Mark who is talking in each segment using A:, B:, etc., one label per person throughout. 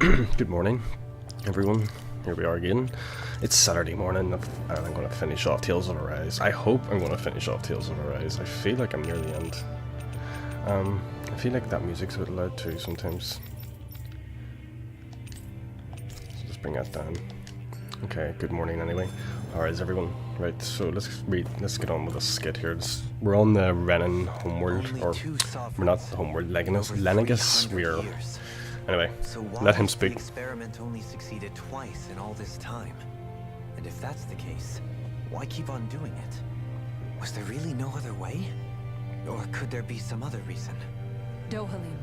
A: Good morning, everyone. Here we are again. It's Saturday morning, and I'm going to finish off Tales of Arise. I hope I'm going to finish off Tales of Arise. I feel like I'm near the end. I feel like that music's a bit loud too sometimes. So just bring that down. Okay, good morning anyway. Alright, everyone. Right, so let's get on with this skit here. We're on the Renan homeworld, or we're not homeworld, Lenegus. We're anyway.
B: So why
A: let him
B: has
A: speak.
B: The experiment only succeeded twice in all this time. And if that's the case, why keep on doing it? Was there really no other way? Or could there be some other reason?
C: Dohalim.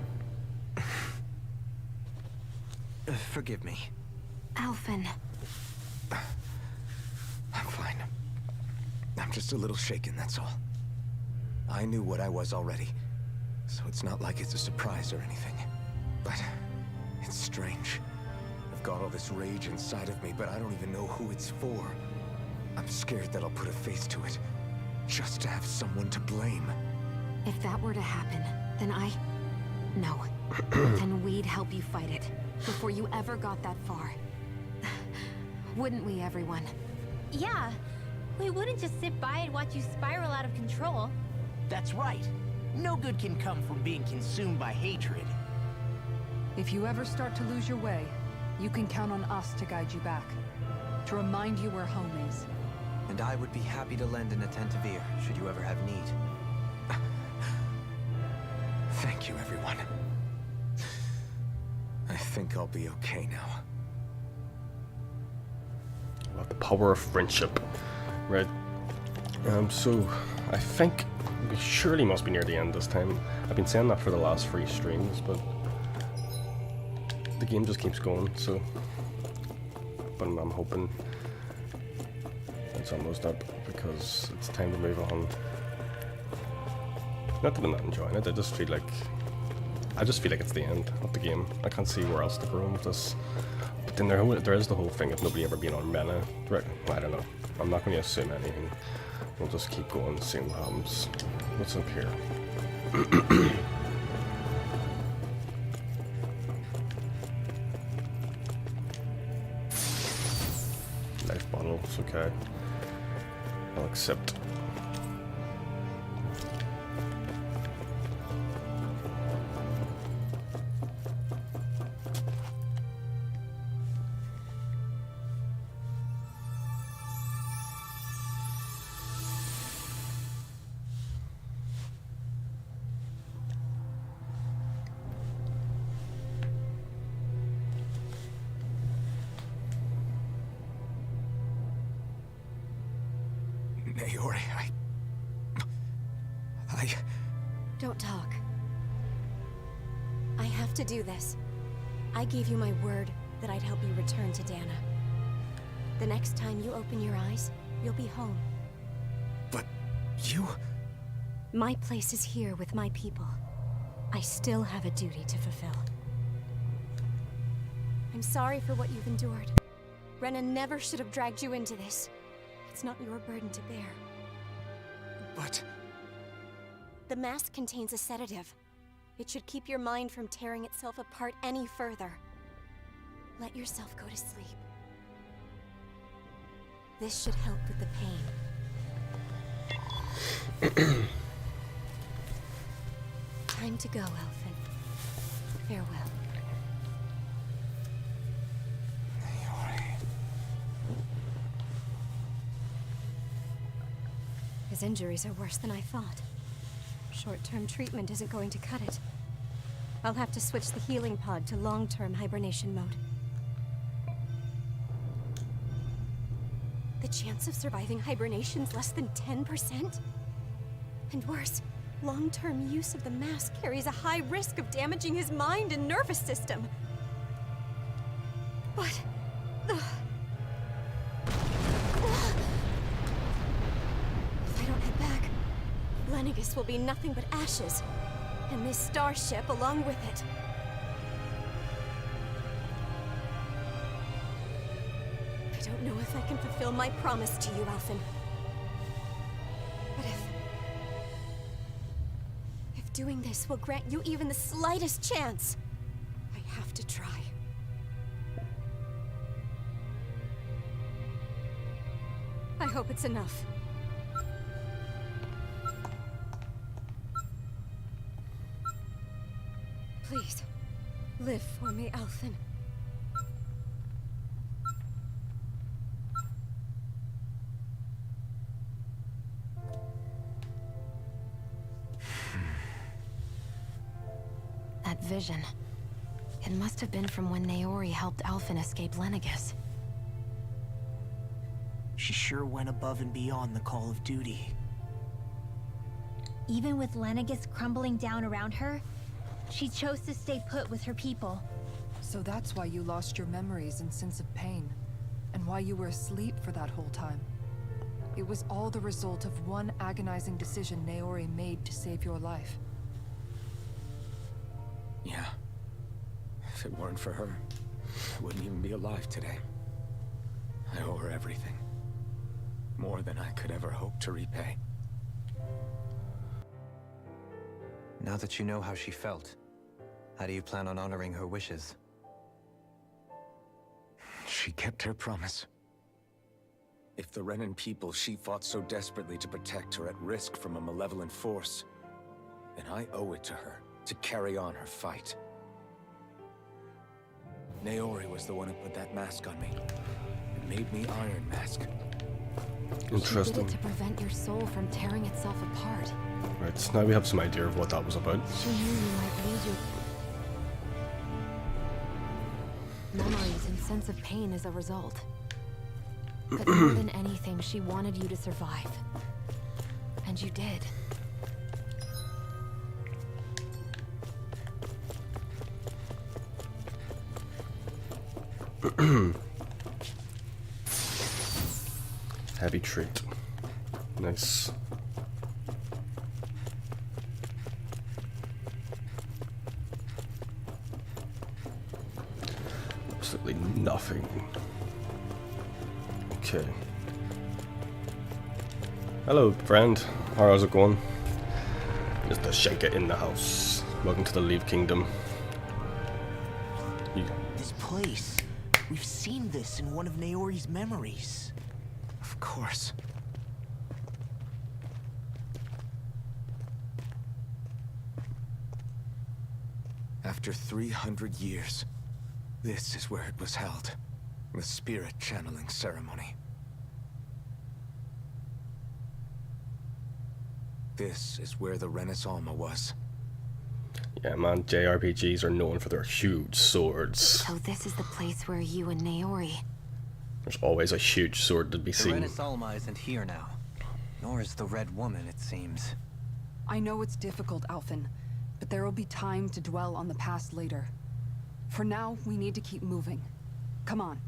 B: Forgive me.
D: Alphen.
B: I'm fine. I'm just a little shaken, that's all. I knew what I was already, so it's not like it's a surprise or anything. But it's strange. I've got all this rage inside of me, but I don't even know who it's for. I'm scared that I'll put a face to it, just to have someone to blame.
D: If that were to happen, then No. Then we'd help you fight it, before you ever got that far. Wouldn't we, everyone?
E: Yeah, we wouldn't just sit by and watch you spiral out of control.
F: That's right. No good can come from being consumed by hatred.
C: If you ever start to lose your way, you can count on us to guide you back. To remind you where home is.
B: And I would be happy to lend an attentive ear, should you ever have need. Thank you, everyone. I think I'll be okay now.
A: About the power of friendship. Right. So I think we surely must be near the end this time. I've been saying that for the last 3 streams, but the game just keeps going, so but I'm hoping it's almost up because it's time to move on. Not that I'm not enjoying it, I just feel like it's the end of the game. I can't see where else to go with this. But then there is the whole thing of nobody ever being on Rena. Right, I don't know. I'm not going to assume anything. We'll just keep going and see what happens. What's up here? Life bottle, it's okay. I'll accept.
B: Naori,
D: Don't talk. I have to do this. I gave you my word that I'd help you return to Dana. The next time you open your eyes, you'll be home.
B: But you...
D: My place is here with my people. I still have a duty to fulfill. I'm sorry for what you've endured. Renan never should have dragged you into this. It's not your burden to bear.
B: But...
D: The mask contains a sedative. It should keep your mind from tearing itself apart any further. Let yourself go to sleep. This should help with the pain. Time to go, Elfin. Farewell.
B: Naori...
D: His injuries are worse than I thought. Short-term treatment isn't going to cut it. I'll have to switch the healing pod to long-term hibernation mode. The chance of surviving hibernation's less than 10%? And worse, long-term use of the mask carries a high risk of damaging his mind and nervous system. But... If I don't head back, Lenegus will be nothing but ashes, and this starship along with it. I don't know if I can fulfill my promise to you, Alphen. But if doing this will grant you even the slightest chance, I have to try. I hope it's enough. Please, live for me, Alphen. That vision. It must have been from when Naori helped Alphen escape Lenegis.
F: She sure went above and beyond the call of duty.
E: Even with Lenegis crumbling down around her, she chose to stay put with her people.
C: So that's why you lost your memories and sense of pain, and why you were asleep for that whole time. It was all the result of one agonizing decision Naori made to save your life.
B: Yeah. If it weren't for her, I wouldn't even be alive today. I owe her everything. More than I could ever hope to repay.
G: Now that you know how she felt, how do you plan on honoring her wishes?
B: She kept her promise. If the Renan people she fought so desperately to protect are at risk from a malevolent force, then I owe it to her to carry on her fight. Naori was the one who put that mask on me. It made me Iron Mask.
A: Interesting.
D: She did it to prevent your soul from tearing itself apart.
A: Right, so now we have some idea of what that was about.
D: She knew you might lose your memories and sense of pain as a result. But more than anything, she wanted you to survive. And you did.
A: Heavy trait. Nice. Absolutely nothing. Okay. Hello, friend. How's it going? Mr. Shaker in the house. Welcome to the Leaf Kingdom.
F: This place. We've seen this in one of Naori's memories.
B: Of course. After 300 years, this is where it was held. The spirit channeling ceremony. This is where the Renaissance was.
A: Yeah, man, JRPGs are known for their huge swords.
D: So this is the place where you and Naori...
A: There's always a huge sword to be
G: The
A: seen.
G: Renaissance isn't here now. Nor is the Red Woman, it seems.
C: I know it's difficult, Alphen, but there will be time to dwell on the past later. For now, we need to keep moving. Come on.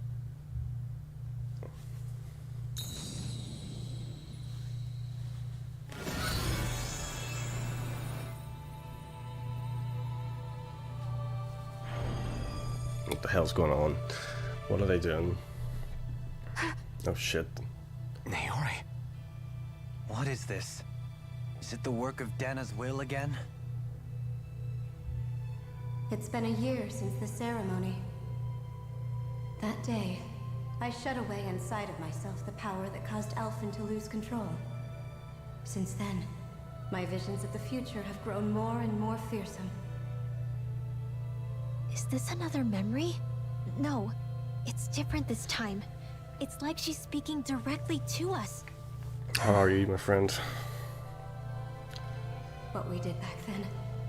A: What the hell's going on? What are they doing? Oh shit.
B: Naori.
G: What is this? Is it the work of Dana's will again?
D: It's been a year since the ceremony. That day, I shut away inside of myself the power that caused Alphen to lose control. Since then, my visions of the future have grown more and more fearsome.
E: Is this another memory? No, it's different this time. It's like she's speaking directly to us.
A: How are you, my friend?
D: What we did back then.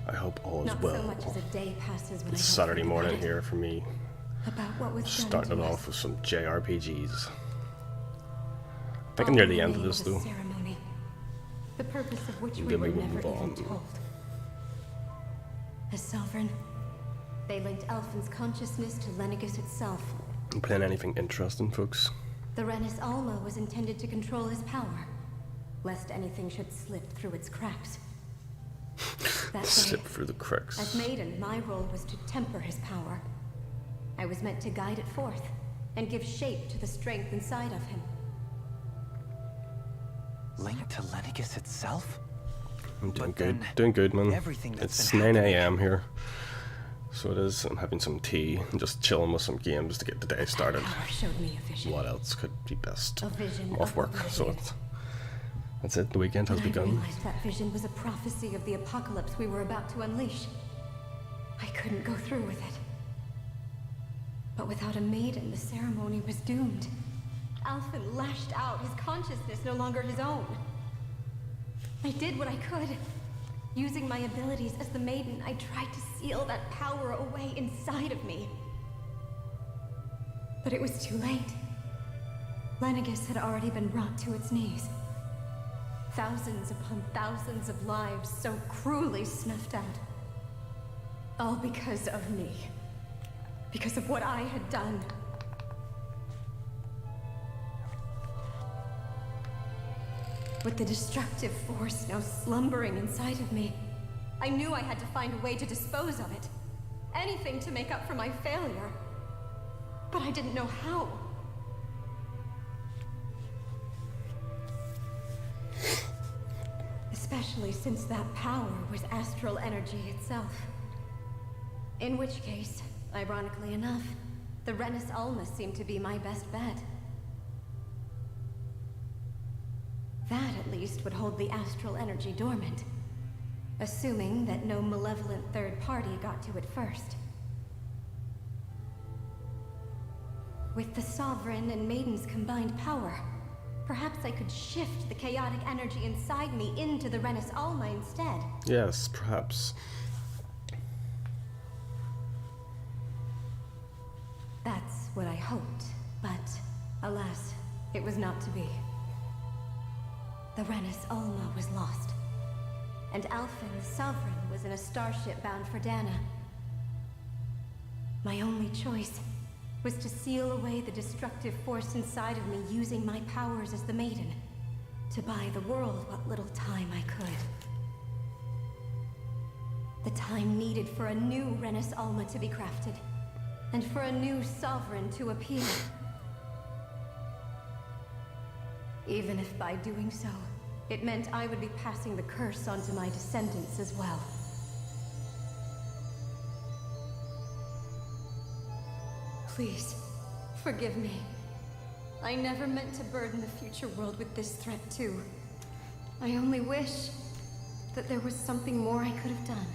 A: I hope all is
D: Not
A: well.
D: so much as a day passes when
A: It's
D: I don't
A: Saturday
D: think
A: morning
D: about it.
A: here for me.
D: About what was done
A: Starting
D: to
A: off
D: us.
A: with some JRPGs. I think I'm near the end of this though.
D: Ceremony, the purpose of which we
A: Then
D: were
A: we will
D: never
A: move on.
D: even told. As Sovereign, they linked Alphen's consciousness to Lenegis itself.
A: You playing anything interesting, folks?
D: The Renis Alma was intended to control his power, lest anything should slip through its cracks. That
A: Slip
D: day,
A: through the cracks.
D: as Maiden, my role was to temper his power. I was meant to guide it forth, and give shape to the strength inside of him.
G: Linked to Lenegis itself?
A: I'm doing
G: But
A: good.
G: then
A: Doing good, man.
G: everything that's
A: It's
G: been
A: 9
G: happening-
A: AM here. So it is. I'm having some tea and just chilling with some games to get the day started.
D: Power showed me a vision.
A: What else could be best?
D: A vision
A: I'm off
D: of
A: work, so
D: oblivion.
A: that's it. The weekend has
D: I
A: begun.
D: realized that vision was a prophecy of the apocalypse we were about to unleash. I couldn't go through with it. But without a maiden, the ceremony was doomed. Alphen lashed out, his consciousness no longer his own. I did what I could. Using my abilities as the maiden, I tried to seal that power away inside of me. But it was too late. Lenegis had already been brought to its knees. Thousands upon thousands of lives so cruelly snuffed out. All because of me. Because of what I had done. With the destructive force now slumbering inside of me, I knew I had to find a way to dispose of it. Anything to make up for my failure. But I didn't know how. Especially since that power was astral energy itself. In which case, ironically enough, the Renis Alma seemed to be my best bet. That, at least, would hold the astral energy dormant. Assuming that no malevolent third party got to it first. With the Sovereign and Maiden's combined power, perhaps I could shift the chaotic energy inside me into the Renis Alma instead.
A: Yes, perhaps.
D: That's what I hoped, but alas, it was not to be. The Renis Alma was lost, and Alphen, the Sovereign, was in a starship bound for Dana. My only choice was to seal away the destructive force inside of me using my powers as the Maiden, to buy the world what little time I could. The time needed for a new Renis Alma to be crafted, and for a new Sovereign to appear. Even if by doing so, it meant I would be passing the curse onto my descendants as well. Please, forgive me. I never meant to burden the future world with this threat too. I only wish that there was something more I could have done.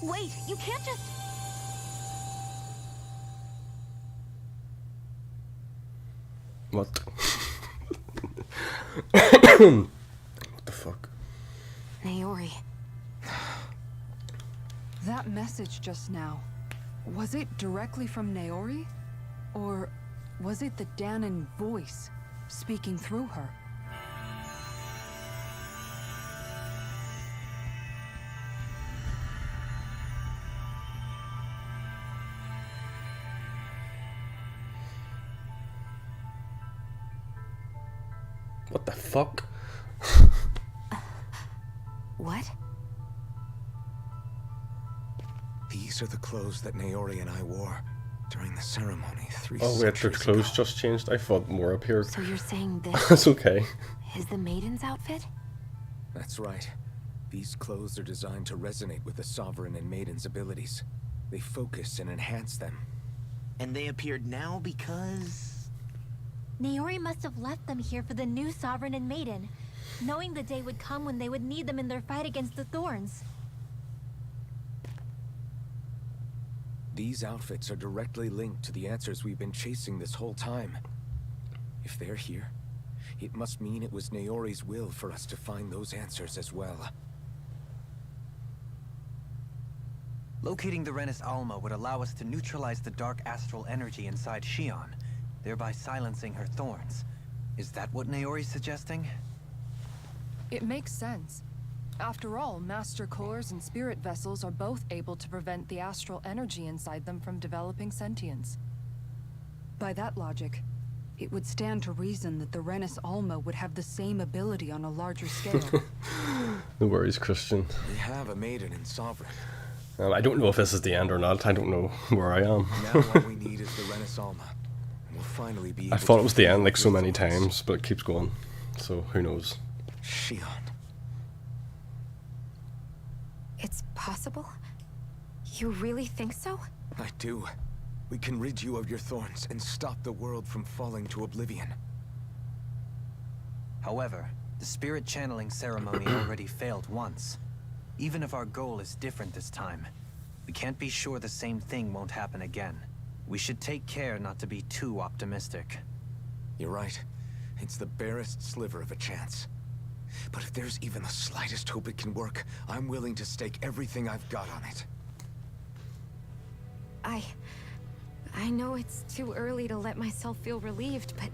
E: Wait, you can't just...
A: What? What the fuck?
E: Naori.
C: That message just now, was it directly from Naori? Or was it the Danan voice speaking through her?
A: What the fuck?
E: What?
B: These are the clothes that Naori and I wore during the ceremony 3
A: Oh wait, their
B: centuries
A: clothes
B: ago.
A: just changed. I thought more appeared.
E: So you're saying this
A: That's okay.
E: is the Maiden's outfit?
B: That's right. These clothes are designed to resonate with the Sovereign and Maiden's abilities. They focus and enhance them.
F: And they appeared now because...
E: Naori must have left them here for the new Sovereign and Maiden, knowing the day would come when they would need them in their fight against the Thorns.
B: These outfits are directly linked to the answers we've been chasing this whole time. If they're here, it must mean it was Naori's will for us to find those answers as well.
G: Locating the Renis Alma would allow us to neutralize the dark astral energy inside Shion, thereby silencing her thorns. Is that what Naori's suggesting?
C: It makes sense. After all, Master Cores and Spirit Vessels are both able to prevent the astral energy inside them from developing sentience. By that logic, it would stand to reason that the Renis Alma would have the same ability on a larger scale.
A: No worries, Christian.
B: We have a Maiden and Sovereign.
A: I don't know if this is the end or not. I don't know where I am.
B: Now all we need is the Renis Alma. And we'll finally be
A: I
B: able
A: thought
B: to
A: it was the end like so
B: free
A: many
B: the Thorns.
A: times, but it keeps going. So who knows?
B: Shion.
E: It's possible? You really think so?
B: I do. We can rid you of your thorns and stop the world from falling to oblivion.
G: However, the spirit channeling ceremony already failed once. Even if our goal is different this time, we can't be sure the same thing won't happen again. We should take care not to be too optimistic.
B: You're right. It's the barest sliver of a chance. But if there's even the slightest hope it can work, I'm willing to stake everything I've got on it.
E: I know it's too early to let myself feel relieved, but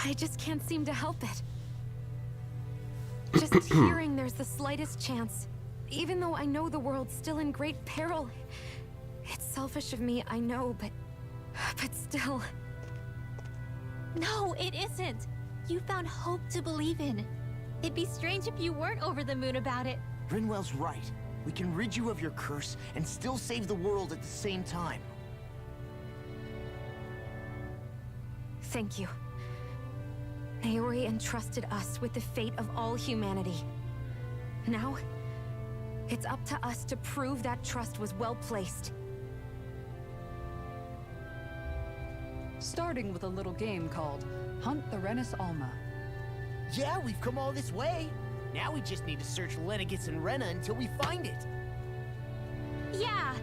E: I just can't seem to help it. Just hearing there's the slightest chance, even though I know the world's still in great peril. It's selfish of me, I know, but still.
H: No, it isn't. You found hope to believe in. It'd be strange if you weren't over the moon about it.
F: Rinwell's right. We can rid you of your curse and still save the world at the same time.
E: Thank you. Naori entrusted us with the fate of all humanity. Now, it's up to us to prove that trust was well placed.
C: Starting with a little game called Hunt the Renis Alma.
F: Yeah, we've come all this way. Now we just need to search Lenegis and Rena until we find it.
H: Yeah,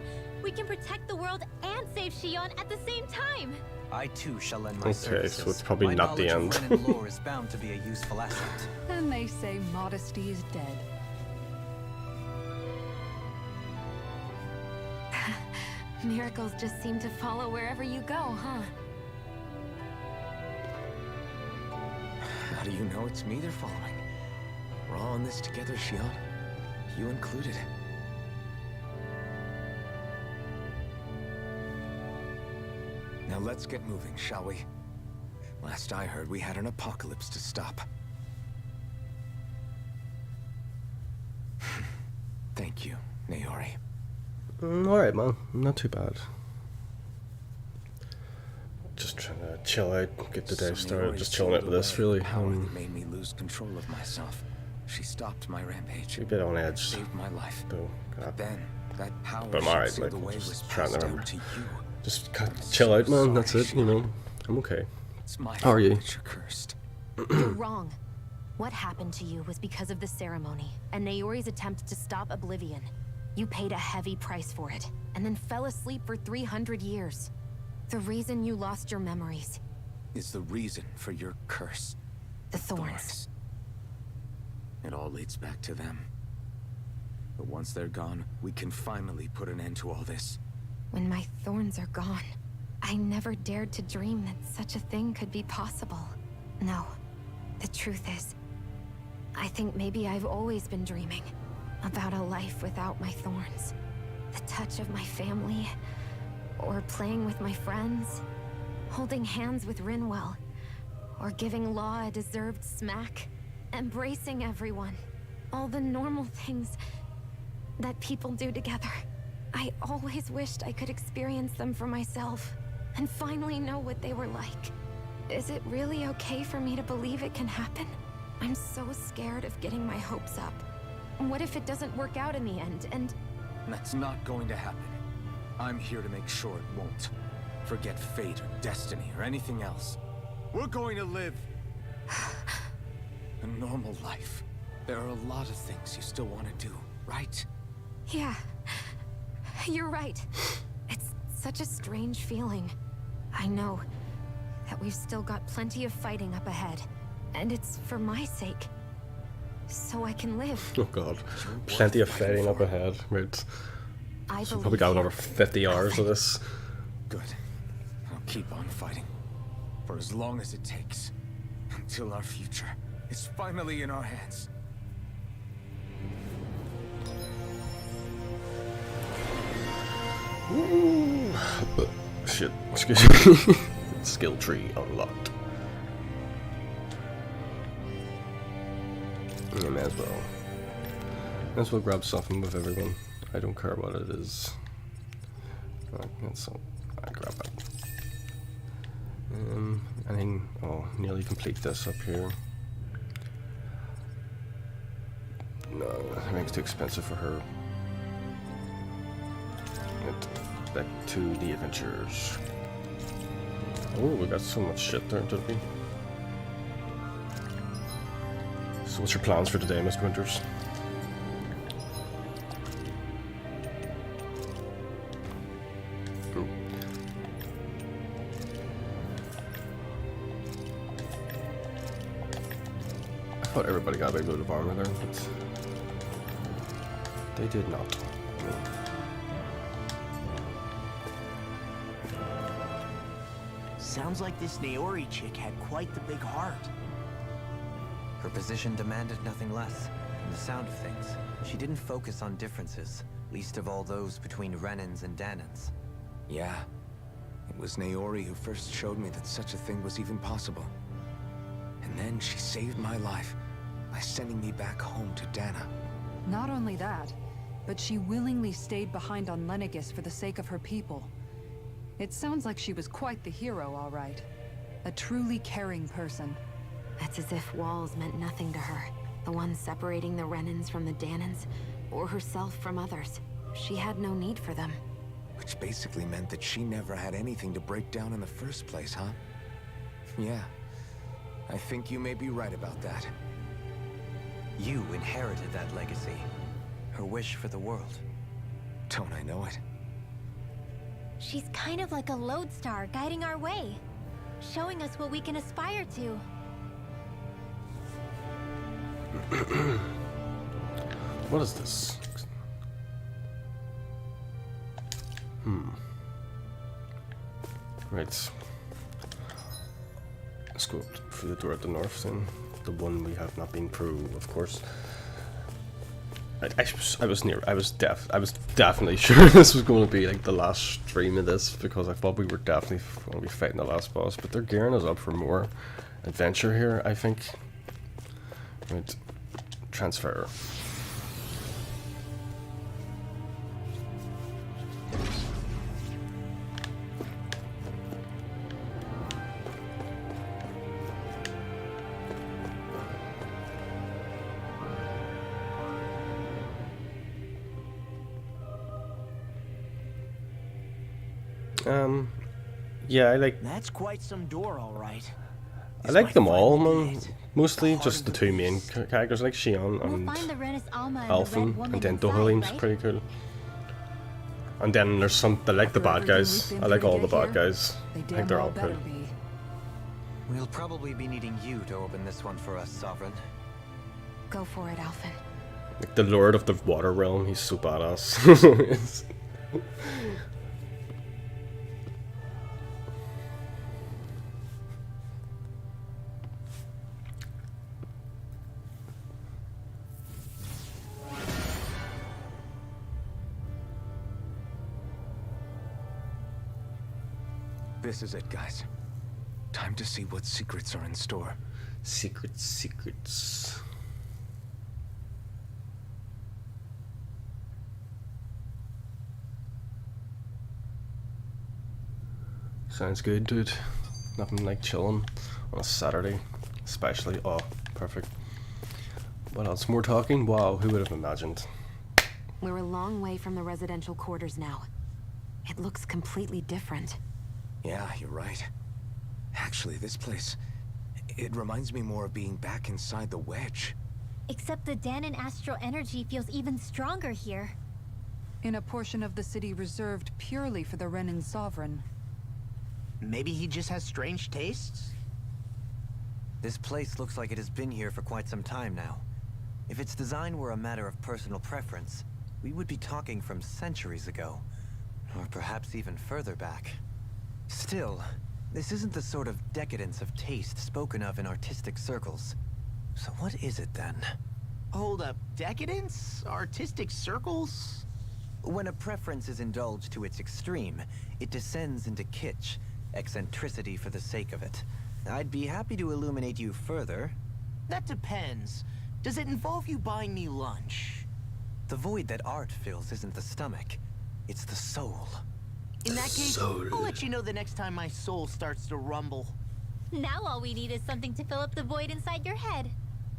H: we can protect the world and save Shion at the same time.
G: I too shall lend my
A: Okay,
G: services.
A: so it's probably
G: My
A: not the
G: knowledge
A: end.
G: of Renan lore is bound to be a useful asset.
C: And they say modesty is dead.
E: Miracles just seem to follow wherever you go, huh?
B: How do you know it's me they're following? We're all in this together, Shion. You included. Now let's get moving, shall we? Last I heard, we had an apocalypse to stop. Thank you, Naori.
A: Alright, man. Not too bad. Just trying to chill out, get the day
B: So
A: started.
B: Naori
A: Just chilling out with this,
B: sealed
A: really.
B: away the power that made me lose control of myself. She stopped my rampage.
A: A bit on edge,
B: Saved my life.
A: though.
B: But then, that power
A: But I'm
B: she
A: alright,
B: sealed
A: like,
B: away
A: just
B: was
A: trying to
B: passed
A: remember.
B: down to you.
A: Just chill out, man. That's it, you know. I'm okay.
B: It's my
A: How are
B: fault
A: you?
B: that you're cursed.
E: You're wrong. What happened to you was because of the ceremony, and Naori's attempt to stop Oblivion. You paid a heavy price for it, and then fell asleep for 300 years. The reason you lost your memories.
B: Is the reason for your curse.
E: The thorns.
B: It all leads back to them. But once they're gone, we can finally put an end to all this.
E: When my thorns are gone, I never dared to dream that such a thing could be possible. No, the truth is, I think maybe I've always been dreaming about a life without my thorns. The touch of my family, or playing with my friends, holding hands with Rinwell, or giving Law a deserved smack, embracing everyone. All the normal things that people do together. I always wished I could experience them for myself, and finally know what they were like. Is it really okay for me to believe it can happen? I'm so scared of getting my hopes up. What if it doesn't work out in the end, and...
B: That's not going to happen. I'm here to make sure it won't. Forget fate or destiny or anything else. We're going to live a normal life. There are a lot of things you still want to do, right?
E: Yeah, you're right. It's such a strange feeling. I know that we've still got plenty of fighting up ahead, and it's for my sake. So I can live.
A: Oh god. Plenty of fighting up ahead. Right.
E: I
A: So
E: believe
A: probably got
E: you.
A: another 50 hours of this.
B: Good. I'll keep on fighting. For as long as it takes. Until our future is finally in our hands.
A: Ooh. Shit. Excuse me. Skill tree unlocked. Yeah, may as well. May as well grab something with everyone. I don't care what it is. So I grab it. I think I'll nearly complete this up here. No, I think it's too expensive for her. back to the adventures. Oh, we got so much shit there, did we? So what's your plans for today, Mr. Winters? I thought everybody got a big load of armor there, but they did not.
F: Sounds like this Naori chick had quite the big heart.
G: Her position demanded nothing less. From the sound of things, she didn't focus on differences, least of all those between Renans and Danans.
B: Yeah. It was Naori who first showed me that such a thing was even possible. And then she saved my life by sending me back home to Dana.
C: Not only that, but she willingly stayed behind on Lenegis for the sake of her people. It sounds like she was quite the hero, all right. A truly caring person.
E: It's as if walls meant nothing to her. The ones separating the Renans from the Danans, or herself from others. She had no need for them.
B: Which basically meant that she never had anything to break down in the first place, huh? Yeah. I think you may be right about that.
G: You inherited that legacy. Her wish for the world.
B: Don't I know it?
H: She's kind of like a lodestar guiding our way, showing us what we can aspire to.
A: What is this? Right. Let's go through the door at the north then. The one we have not been through, of course. I was definitely sure this was going to be like the last stream of this, because I thought we were definitely going to be fighting the last boss, but they're gearing us up for more adventure here, I think. Right. Transfer. Yeah, I like.
F: That's quite some door, all right.
A: I like them all, man. Mostly just the two main characters, like Shion and
H: We'll find the Renis Alma and the
A: Alphen,
H: Red Woman
A: and then
H: inside,
A: Dohaline's
H: right?
A: pretty cool. And then there's some. I like the bad guys. I like all the bad guys. I think they're all cool.
G: We'll probably be needing you to open this one for us, Sovereign.
E: Go for it, Alphen.
A: Like the Lord of the Water Realm, he's so badass.
B: This is it, guys. Time to see what secrets are in store.
A: Secrets. Sounds good, dude. Nothing like chilling on a Saturday, especially. Oh, perfect. What else? More talking? Wow, who would have imagined?
E: We're a long way from the residential quarters now. It looks completely different.
B: Yeah, you're right. Actually, this place, it reminds me more of being back inside the wedge.
H: Except the Danon astral energy feels even stronger here.
C: In a portion of the city reserved purely for the Renin Sovereign.
F: Maybe he just has strange tastes?
G: This place looks like it has been here for quite some time now. If its design were a matter of personal preference, we would be talking from centuries ago. Or perhaps even further back. Still, this isn't the sort of decadence of taste spoken of in artistic circles. So what is it then?
F: Hold up, decadence? Artistic circles?
G: When a preference is indulged to its extreme, it descends into kitsch, eccentricity for the sake of it. I'd be happy to illuminate you further.
F: That depends. Does it involve you buying me lunch?
G: The void that art fills isn't the stomach, it's the soul.
F: In that case, I'll let you know the next time my soul starts to rumble.
H: Now all we need is something to fill up the void inside your head.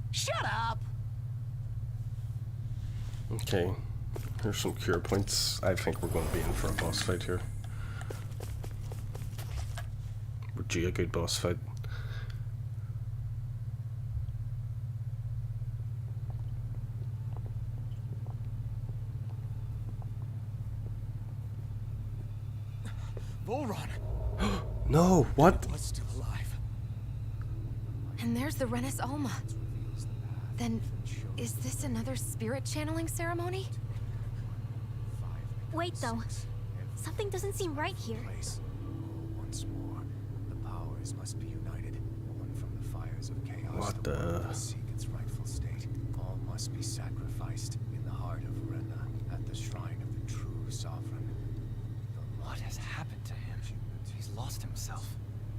F: Shut up!
A: Okay, Here's some cure points. I think we're going to be in for a boss fight here. We're due a good boss fight.
B: Volron!
A: No, what?
B: Was still alive.
E: And there's the Renis Alma. Then, is this another spirit channeling ceremony?
H: Wait, though. Something doesn't seem right here.
I: Once more, the powers must be united. One from the fires of chaos.
A: What
I: the
A: the-
I: one must seek its rightful state. All must be sacrificed in the heart of Rena, at the shrine of the true sovereign.
G: What has happened to him? He's lost himself,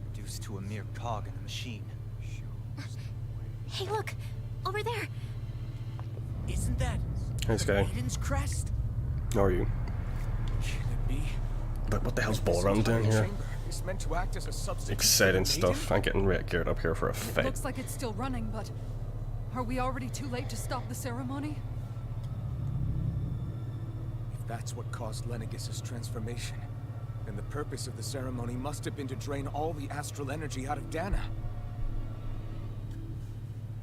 G: reduced to a mere cog in the machine.
H: Hey, look! Over there!
F: Isn't that
A: Nice guy.
F: Maiden's crest?
A: How are you?
B: Can it be?
A: But what the hell's
B: This
A: Ballroom doing
B: entire
A: here?
B: chamber is meant to act as a substitute
A: Exciting
B: for the
A: stuff. I'm getting geared up here for a
C: It
A: fight.
C: looks like it's still running, but are we already too late to stop the ceremony?
B: If that's what caused Lenegis' transformation, then the purpose of the ceremony must have been to drain all the astral energy out of Dana.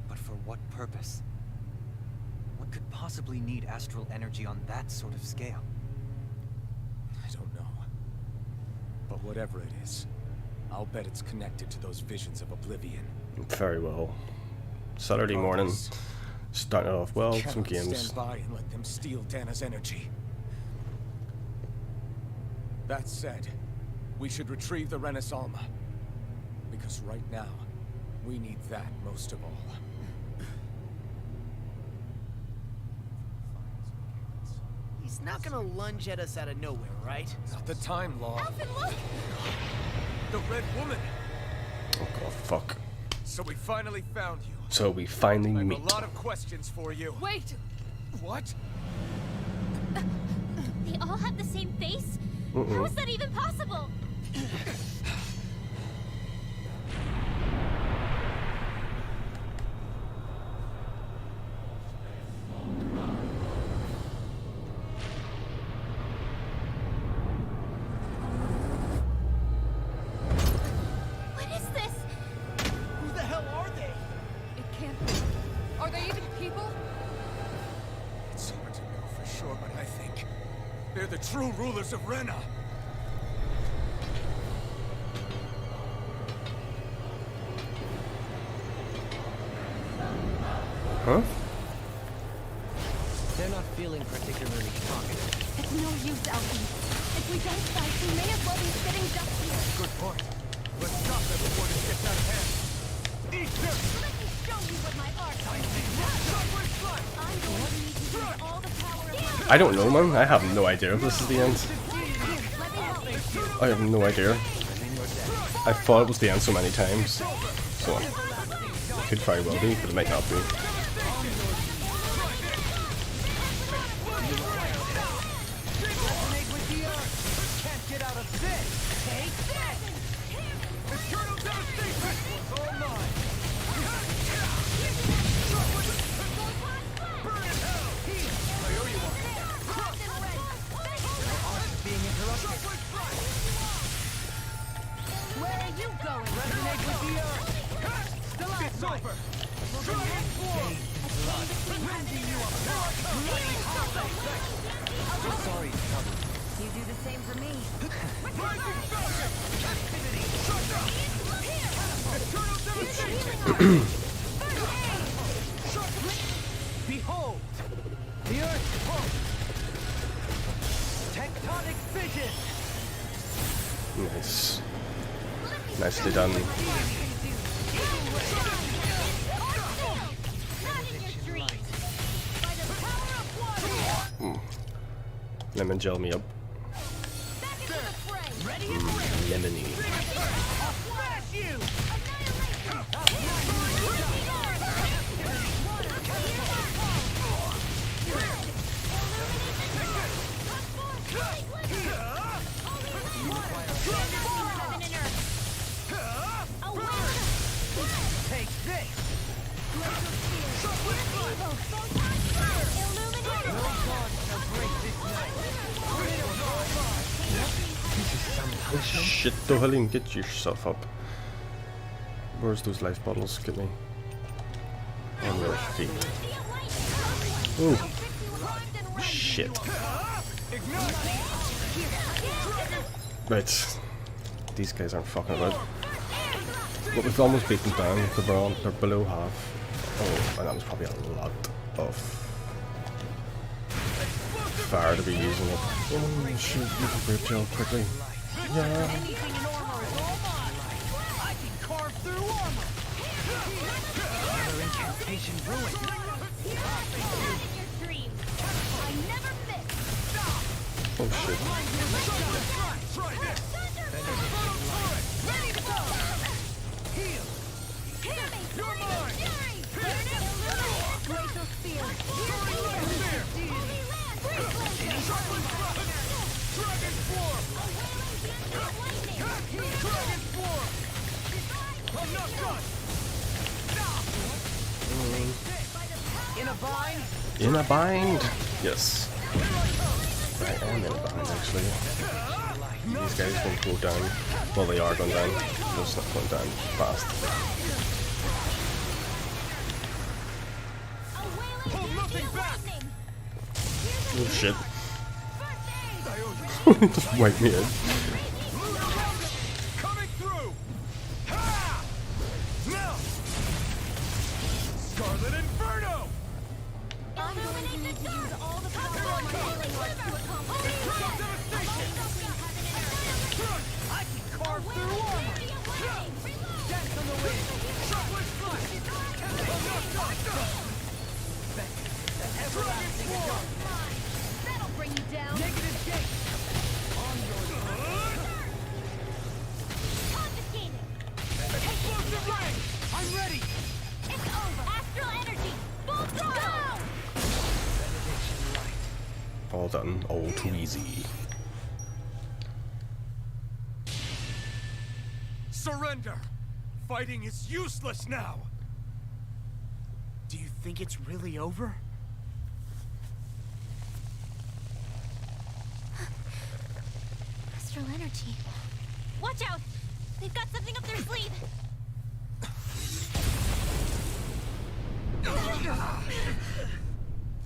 G: But for what purpose? What could possibly need astral energy on that sort of scale?
B: I don't know. But whatever it is, I'll bet it's connected to those visions of oblivion.
A: Very well. Saturday morning.
B: Others
A: Starting off well, some
B: cannot
A: games.
B: stand by and let them steal Dana's energy. That said, we should retrieve the Renis Alma. Because right now, we need that most of all.
F: He's not gonna lunge at us out of nowhere, right?
B: Not the time, Law.
H: Alvin, look!
B: The Red Woman!
A: Oh god, fuck.
B: So we finally found you.
A: So we finally
B: I have
A: meet.
B: a lot of questions for you.
C: Wait!
B: What?
H: They all have the same face? How is that even possible? What is this?
F: Who the hell are they?
C: It can't be. Are they even people?
B: It's hard to know for sure, but I think they're the true rulers of Rena.
A: Huh?
G: They're not feeling particularly talkative.
H: It's no use, Alvin. If we don't fight, we may as well be sitting just here.
B: Good point. Let's stop them before this gets out of hand. Eat them!
H: Let me show you what my art is. I'm going to need to use all the power of my...
A: I don't know, man. I have no idea if this is the end.
H: Let me help you.
A: I have no idea. I thought it was the end so many times. So, it could very well be, but it might not be.
C: Where are you going? Resonate with the earth. It's over.
G: Sorry, trouble.
E: You do the same for me.
F: Behold! The Earth pulse! Tectonic vision!
A: Nice. Nicely done.
H: Not in your dreams. By the power of water.
A: Lemon gel me up.
H: Back into the fray.
F: Ready and ready!
A: Lemony.
F: Smash you! Take this! No god shall break
A: Shit, Dohalim, get yourself up. Where's those life bottles? Get me. On your feet. Ooh. Shit. Right. These guys aren't fucking about. But we've almost beaten down. They're below half. Oh, and that was probably a lot of fire to be using it. Oh shit, you can break jail quickly. Yeah. Oh shit. In a bind? Yes. I am in a bind, actually. These guys won't go down. Well, they are going down. Just not going down fast. Oh shit. Just wipe me in. All done, all too easy.
I: Surrender! Fighting is useless now!
F: Do you think it's really over?
H: Astral energy. Watch out! They've got something up their sleeve!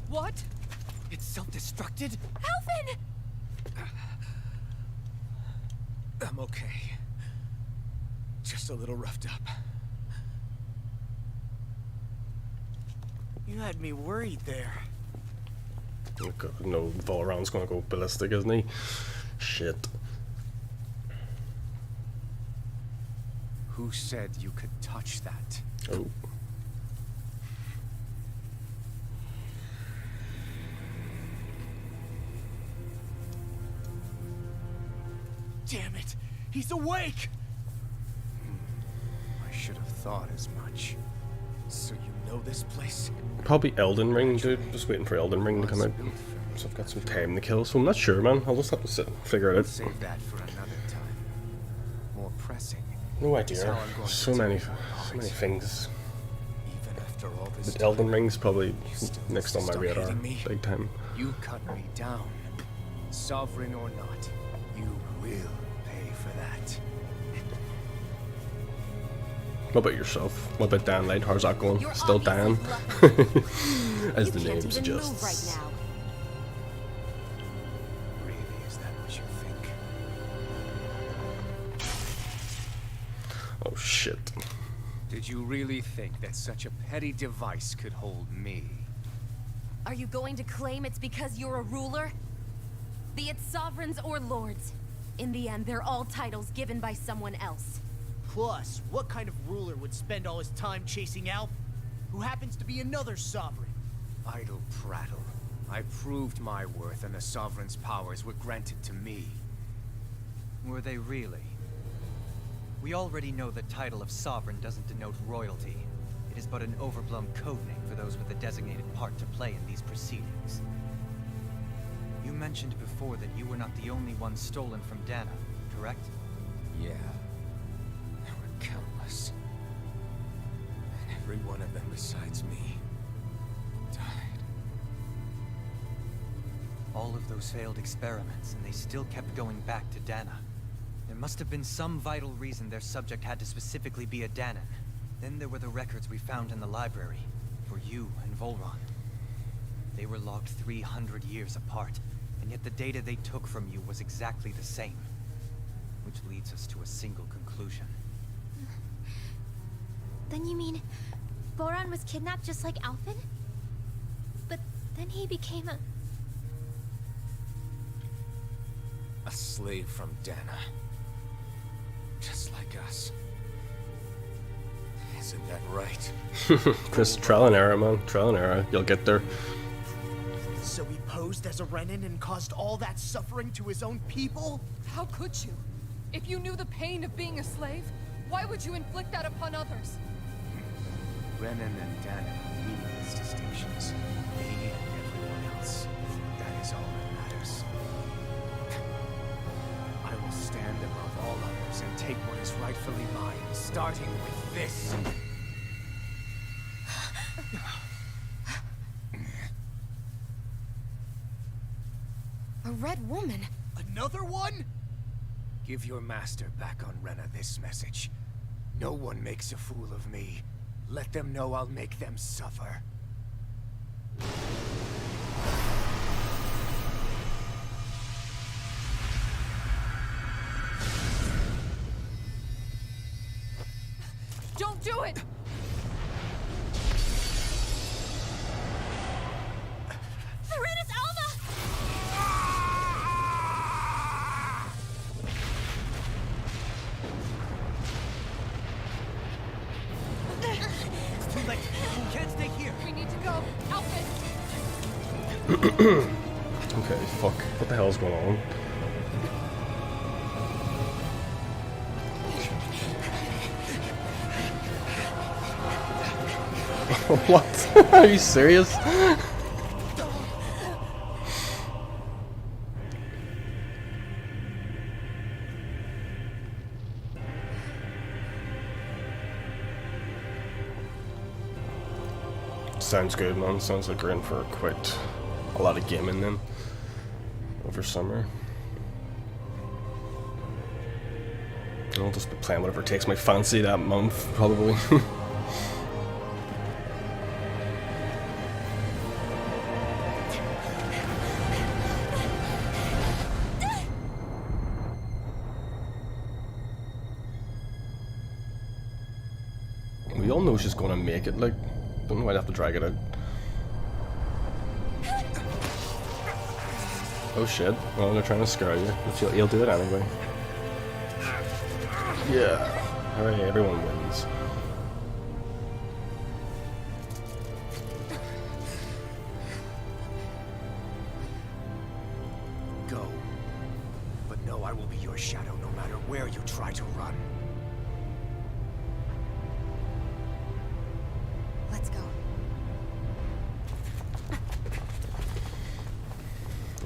F: What? It's self-destructed?
H: Alvin!
B: I'm okay. Just a little roughed up.
F: You had me worried there.
A: No, Vol'ran's gonna go ballistic, isn't he? Shit.
I: Who said you could touch that?
A: Oh.
I: Damn it! He's awake! I should have thought as much.
B: So you know this place?
A: Probably Elden Ring, dude. Just waiting for Elden Ring to come out. So I've got some time to kill, so I'm not sure, man. I'll just have to sit and figure it out.
I: Save that for another time. More pressing.
A: No idea. So many things.
B: Even after all this
A: But Elden
B: time,
A: Ring's probably
B: you still
A: next on my
B: insist on
A: radar,
B: hating me?
A: big time.
I: You cut me down. Sovereign or not, you will pay for that.
A: What about yourself? What about Dan Light? How's that going?
H: You're
A: Still Dan?
H: obviously
A: As
H: You
A: the
H: can't
A: name
H: even
A: suggests.
H: move right now.
I: Really, is that what you think?
A: Oh shit.
I: Did you really think that such a petty device could hold me?
H: Are you going to claim it's because you're a ruler? Be it sovereigns or lords. In the end, they're all titles given by someone else.
F: Plus, what kind of ruler would spend all his time chasing Alf, who happens to be another sovereign?
I: Idle prattle. I proved my worth and the Sovereign's powers were granted to me.
G: Were they really? We already know the title of Sovereign doesn't denote royalty. It is but an overblown codename for those with a designated part to play in these proceedings. You mentioned before that you were not the only one stolen from Dana, correct?
B: Yeah. There were countless. And every one of them besides me died.
G: All of those failed experiments, and they still kept going back to Dana. There must have been some vital reason their subject had to specifically be a Danan. Then there were the records we found in the library for you and Volron. They were logged 300 years apart, and yet the data they took from you was exactly the same. Which leads us to a single conclusion.
J: Then you mean Voron was kidnapped just like Alphen? But then he became
B: A slave from Dana. Just like us. Isn't that right?
A: Chris, trial and error, man. Trial and error. You'll get there.
F: So he posed as a Renan and caused all that suffering to his own people?
C: How could you? If you knew the pain of being a slave, why would you inflict that upon others?
I: Renan and Danan are meaningless distinctions. Me and everyone else. That is all that matters. I will stand above all others and take what is rightfully mine, starting with this.
E: A red woman?
F: Another one?
I: Give your master back on Rena this message. No one makes a fool of me. Let them know I'll make them suffer.
C: Don't do it!
J: Serenus Alva!
G: It's too late. We can't stay here.
C: We need to go. Alphen!
A: Okay, fuck. What the hell's going on? What? Are you serious? Sounds good, man. Sounds like we're in for quite a lot of gaming then over summer. I'll just be playing whatever takes my fancy that month, probably. We all know she's gonna make it, like, don't know why I'd have to drag it out. Oh shit, well they're trying to scare you, but you'll do it anyway. Yeah, alright, everyone wins.
I: Go. But know I will be your shadow no matter where you try to run.
E: Let's go.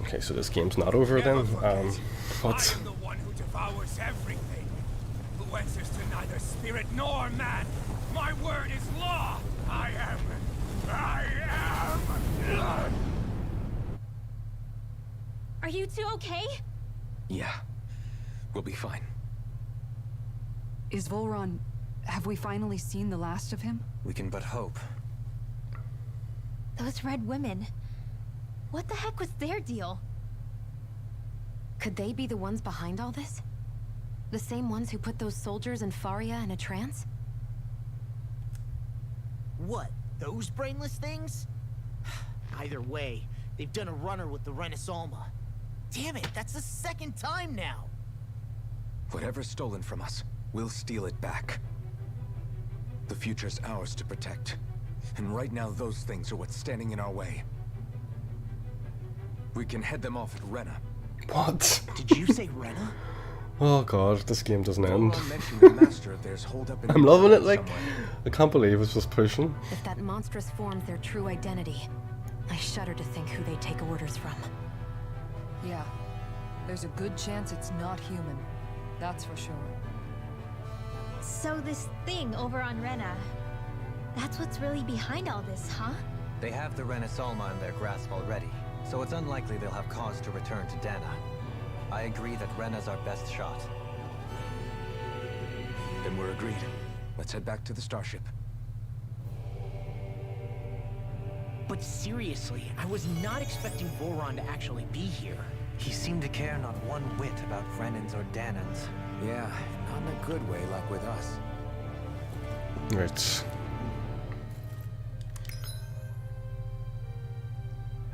A: Okay, so this game's not over then? What?
I: I am the one who devours everything. Who answers to neither spirit nor man. My word is law. I am.
J: Are you two okay?
B: Yeah. We'll be fine.
C: Is Volron... have we finally seen the last of him?
G: We can but hope.
J: Those red women. What the heck was their deal?
E: Could they be the ones behind all this? The same ones who put those soldiers in Faria in a trance?
F: What? Those brainless things? Either way, they've done a runner with the Renis Alma. Damn it, that's the second time now!
B: Whatever's stolen from us, we'll steal it back. The future's ours to protect. And right now, those things are what's standing in our way. We can head them off at Rena.
A: What?
F: Did you say Rena?
A: Oh god, this game doesn't end.
B: Volron mentioned the master of theirs holed up in
A: I'm loving it, like,
B: somewhere.
A: I can't believe it's just pushing.
E: If that monstrous form's their true identity, I shudder to think who they take orders from.
C: Yeah. There's a good chance it's not human. That's for sure.
J: So this thing over on Rena, that's what's really behind all this, huh?
G: They have the Renis Alma in their grasp already, so it's unlikely they'll have cause to return to Dana. I agree that Rena's our best shot.
B: Then we're agreed. Let's head back to the starship.
F: But seriously, I was not expecting Voron to actually be here.
G: He seemed to care not one whit about Renans or Danans.
B: Yeah, not in a good way like with us.
A: Right.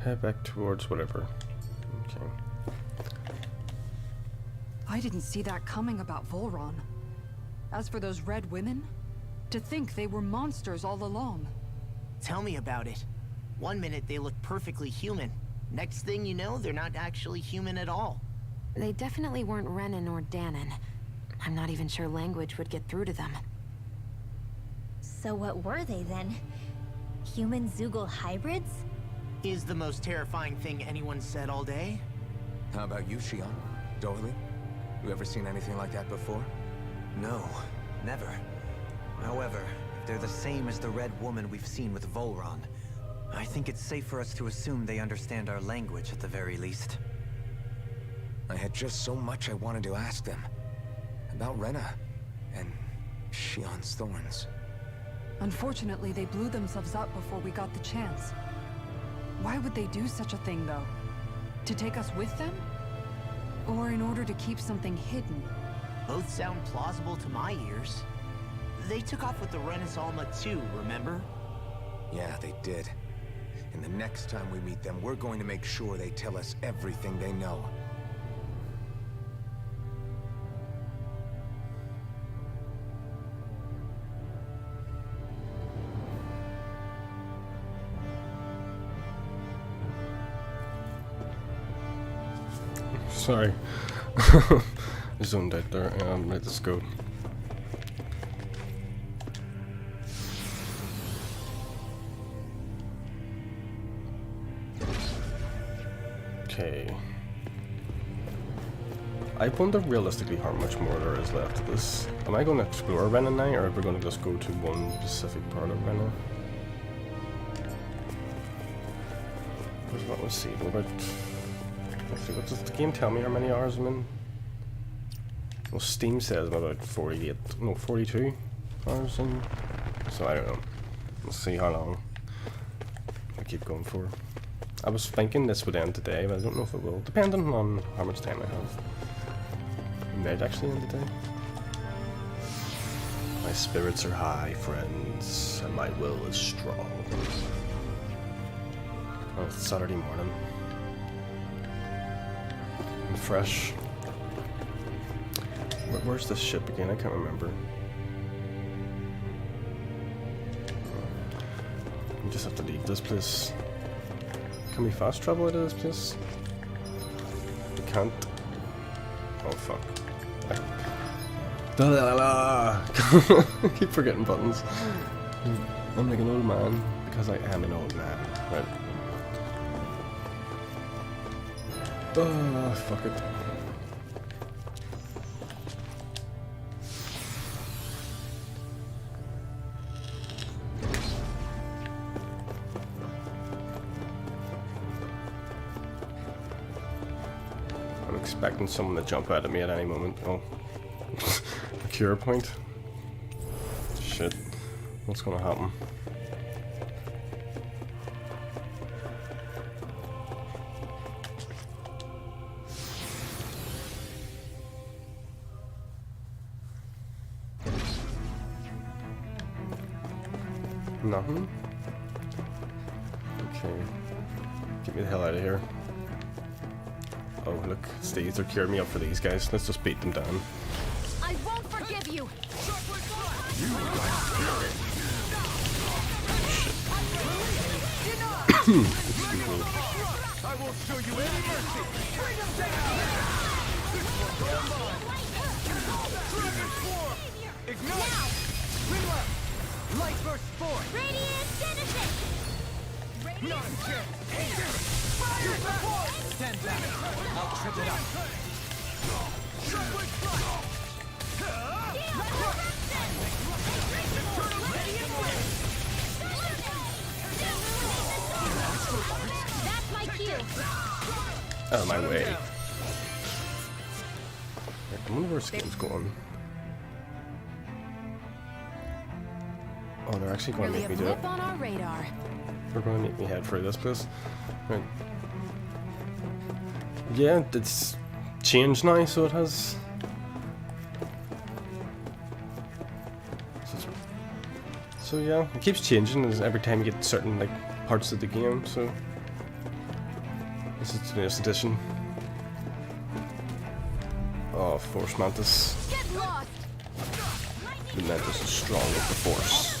A: Head back towards whatever. Okay.
C: I didn't see that coming about Volron. As for those red women, to think they were monsters all along.
F: Tell me about it. One minute they look perfectly human. Next thing you know, they're not actually human at all.
E: They definitely weren't Renan or Danan. I'm not even sure language would get through to them.
J: So what were they then? Human Zoogle hybrids?
F: Is the most terrifying thing anyone said all day?
B: How about you, Shion? Doily? You ever seen anything like that before?
G: No, never. However, if they're the same as the Red Woman we've seen with Volron, I think it's safe for us to assume they understand our language at the very least.
B: I had just so much I wanted to ask them. About Rena, and Shion's thorns.
C: Unfortunately, they blew themselves up before we got the chance. Why would they do such a thing, though? To take us with them? Or in order to keep something hidden?
F: Both sound plausible to my ears. They took off with the Renaissance too, remember?
B: Yeah, they did. And the next time we meet them, we're going to make sure they tell us everything they know.
A: Sorry. Zoned out there. Right, let's go. Okay. I wonder realistically how much more there is left of this. Am I going to explore Rena now, or are we going to just go to one specific part of Rena? Let's see. What about... Let's see, what does the game tell me how many hours I'm in? Well, Steam says I'm about 42 hours in. So I don't know. Let's see how long I keep going for. I was thinking this would end today, but I don't know if it will. Depending on how much time I have. It might actually end today. My spirits are high, friends, and my will is strong. Oh, it's Saturday morning. I'm fresh. Where's this ship again? I can't remember. We just have to leave this place. Can we fast travel out of this place? We can't. Oh fuck. I keep forgetting buttons. I'm like an old man because I am an old man. Right. Oh, fuck it. I'm expecting someone to jump out at me at any moment. Oh. A cure point? Shit. What's gonna happen? Nothing? Okay. Get me the hell out of here. Oh, look. Steeds are curing me up for these guys. Let's just beat them down.
H: I won't forgive you!
A: Excuse me.
I: I won't show you any mercy. Bring him down. This one's all mine. Dragon Form. Ignite. Reload. Light burst forth.
J: Radiant Citizen!
I: Nonsense. Fire support.
G: Stand back. I'll trip it up.
I: Shockwave strike.
J: That's my cue!
A: Out of my way. I wonder where Skim's going. Oh, they're actually going to
H: Really
A: make
H: a
A: me do it.
H: blip on our radar.
A: They're going to make me head for this place. Right. Yeah, it's changed now, so it has. So yeah, it keeps changing as every time you get certain like parts of the game. So this is the newest edition. Oh, Force Mantis.
H: Get lost!
A: The Mantis is strong with the Force.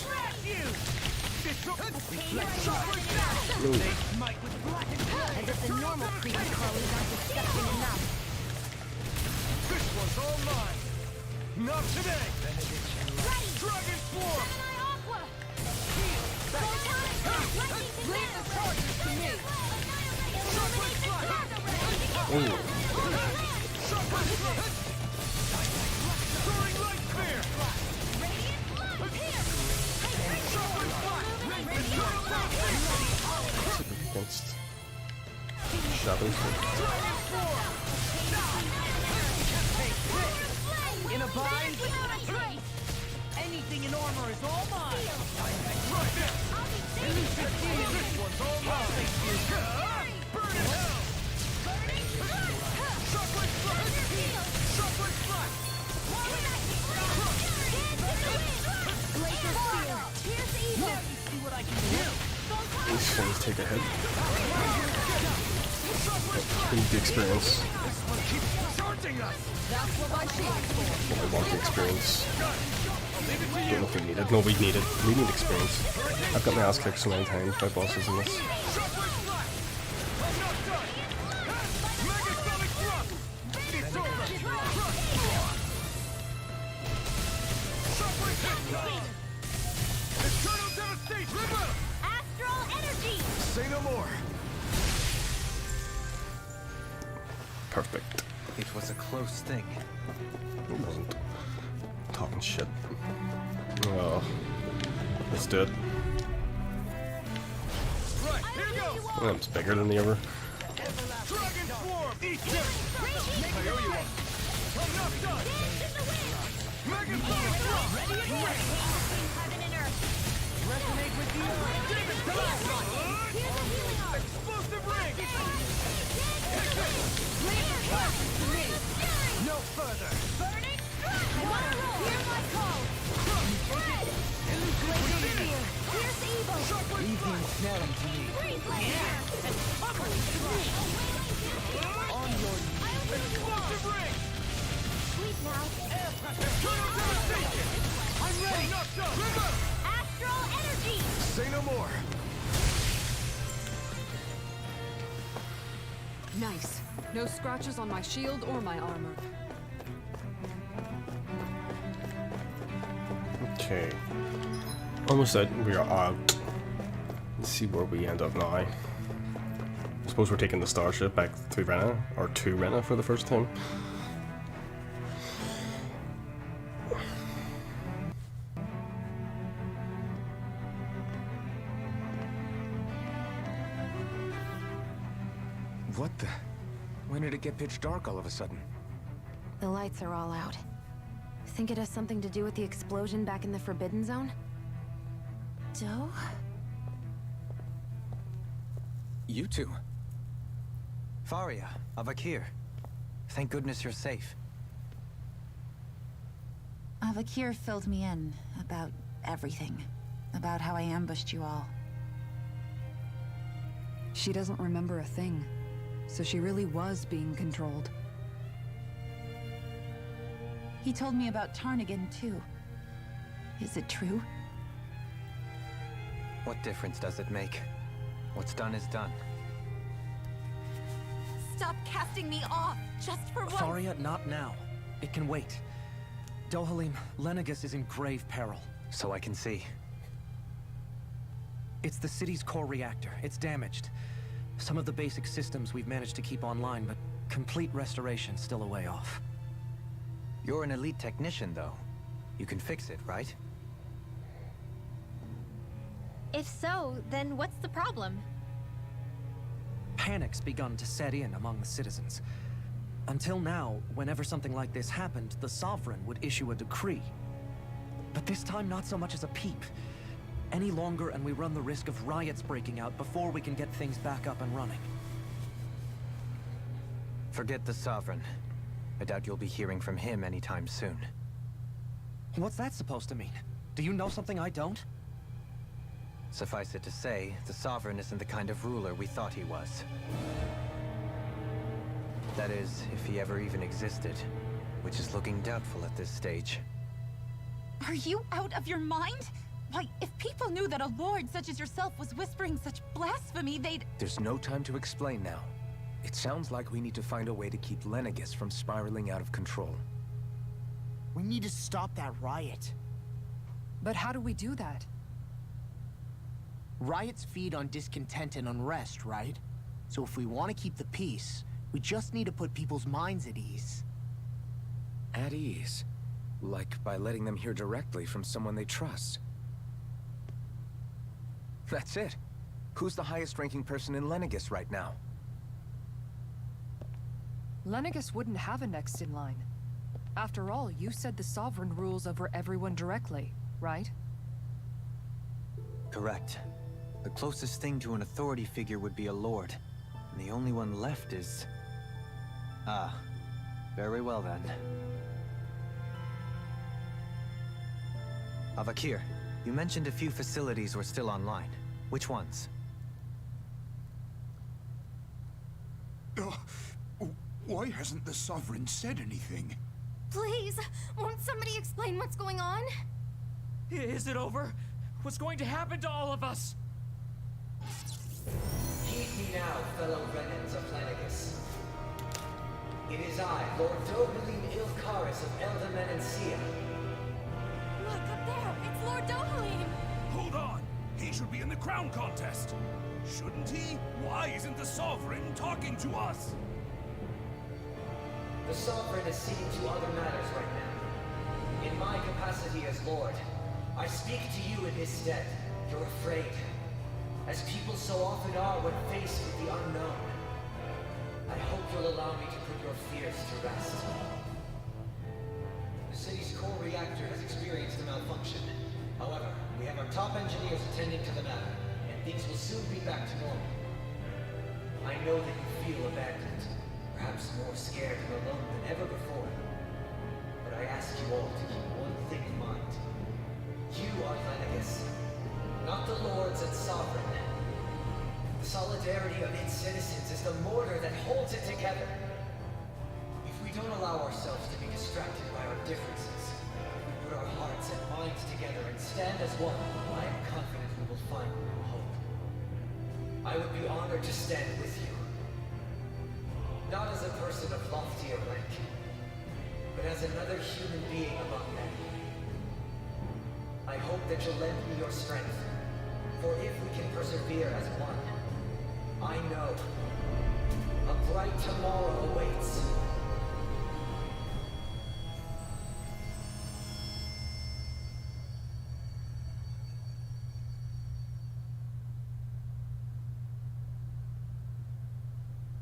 A: No.
H: As if the normal creepy crawlies aren't disgusting enough.
I: This one's all mine. Not today. Dragon Form.
H: Leave the charges to me!
A: Ooh.
I: Soaring light spear.
A: Against shadows.
F: In a bind? Anything in armor is all mine!
I: Right now. This one's all mine. Burn in hell. Shockwave strike. Shockwave strike.
H: Glacier spear! Here's evil!
F: See what I can do?
A: These things take a hit. Need the experience.
I: Charging us.
H: That's what my shield's for!
A: Well, I want the experience. Don't know if we need it. No, we need it. We need experience. I've got my ass kicked so many times by bosses in this.
I: Eternal devastation.
H: Astral energy!
B: Say no more.
A: Perfect.
G: It was a close thing.
A: It wasn't. Talking shit. Oh. Let's do it.
I: Right, here goes.
A: Oh, it's bigger than the other.
I: Dragon Form. Eat this. I owe you one. I'm not done. Mega Form.
H: Ready and ready! Heaven and earth!
F: Resonate with you?
I: Explosive ring.
F: No further!
H: Burning strike! Hear my call! Blazing spear! Here's evil!
F: Leave the ensnaring to me.
H: Freeze laser!
F: On your knees.
I: Explosive ring.
H: Sleep now!
I: Eternal devastation. I'm ready. Not done.
H: Astral energy!
B: Say no more.
C: Nice. No scratches on my shield or my armor.
A: Okay. Almost said we are out. Let's see where we end up now. I suppose we're taking the starship back to Rena, or to Rena for the first time.
B: What the? When did it get pitch dark all of a sudden?
E: The lights are all out. Think it has something to do with the explosion back in the Forbidden Zone? Doe?
B: You two.
G: Faria, Avakir. Thank goodness you're safe.
K: Avakir filled me in about everything. About how I ambushed you all.
C: She doesn't remember a thing, so she really was being controlled.
K: He told me about Tarnigan, too. Is it true?
G: What difference does it make? What's done is done.
H: Stop casting me off, just for once!
F: Faria, not now. It can wait. Dohalim, Lenegus is in grave peril.
G: So I can see.
F: It's the city's core reactor. It's damaged. Some of the basic systems we've managed to keep online, but complete restoration's still a way off.
G: You're an elite technician, though. You can fix it, right?
J: If so, then what's the problem?
F: Panic's begun to set in among the citizens. Until now, whenever something like this happened, the Sovereign would issue a decree. But this time, not so much as a peep.
L: Any longer and we run the risk of riots breaking out before we can get things back up and running.
G: Forget the Sovereign. I doubt you'll be hearing from him anytime soon.
L: What's that supposed to mean? Do you know something I don't?
G: Suffice it to say, the Sovereign isn't the kind of ruler we thought he was. That is, if he ever even existed, which is looking doubtful at this stage.
K: Are you out of your mind? Why, if people knew that a lord such as yourself was whispering such blasphemy, they'd...
B: There's no time to explain now. It sounds like we need to find a way to keep Lenegis from spiraling out of control.
F: We need to stop that riot.
C: But how do we do that?
F: Riots feed on discontent and unrest, right? So if we want to keep the peace, we just need to put people's minds at ease.
B: At ease? Like by letting them hear directly from someone they trust. That's it. Who's the highest-ranking person in Lenegis right now?
C: Lenegis wouldn't have a next in line. After all, you said the Sovereign rules over everyone directly, right?
G: Correct. The closest thing to an authority figure would be a lord. And the only one left is... Ah. Very well then. Avakir, you mentioned a few facilities were still online. Which ones?
M: Why hasn't the Sovereign said anything?
H: Please, won't somebody explain what's going on?
N: Is it over? What's going to happen to all of us?
O: Heed me now, fellow remnants of Lenegis. It is I, Lord Dohalim Ilkaris of Eldaman and Sia.
H: Look up there, it's Lord Dohalim!
M: Hold on! He should be in the crown contest! Shouldn't he? Why isn't the Sovereign talking to us?
O: The Sovereign is seeing to other matters right now. In my capacity as Lord, I speak to you in his stead. You're afraid, as people so often are when faced with the unknown. I hope you'll allow me to put your fears to rest. The city's core reactor has experienced a malfunction. However, we have our top engineers attending to the matter, and things will soon be back to normal. I know that you feel abandoned, perhaps more scared and alone than ever before. But I ask you all to keep one thing in mind. You are Lenegis, not the Lords and Sovereign. The solidarity of its citizens is the mortar that holds it together. If we don't allow ourselves to be distracted by our differences, if we put our hearts and minds together and stand as one, I am confident we will find new hope. I would be honored to stand with you. Not as a person of loftier rank, but as another human being among them. I hope that you'll lend me your strength, for if we can persevere as one, I know a bright tomorrow awaits.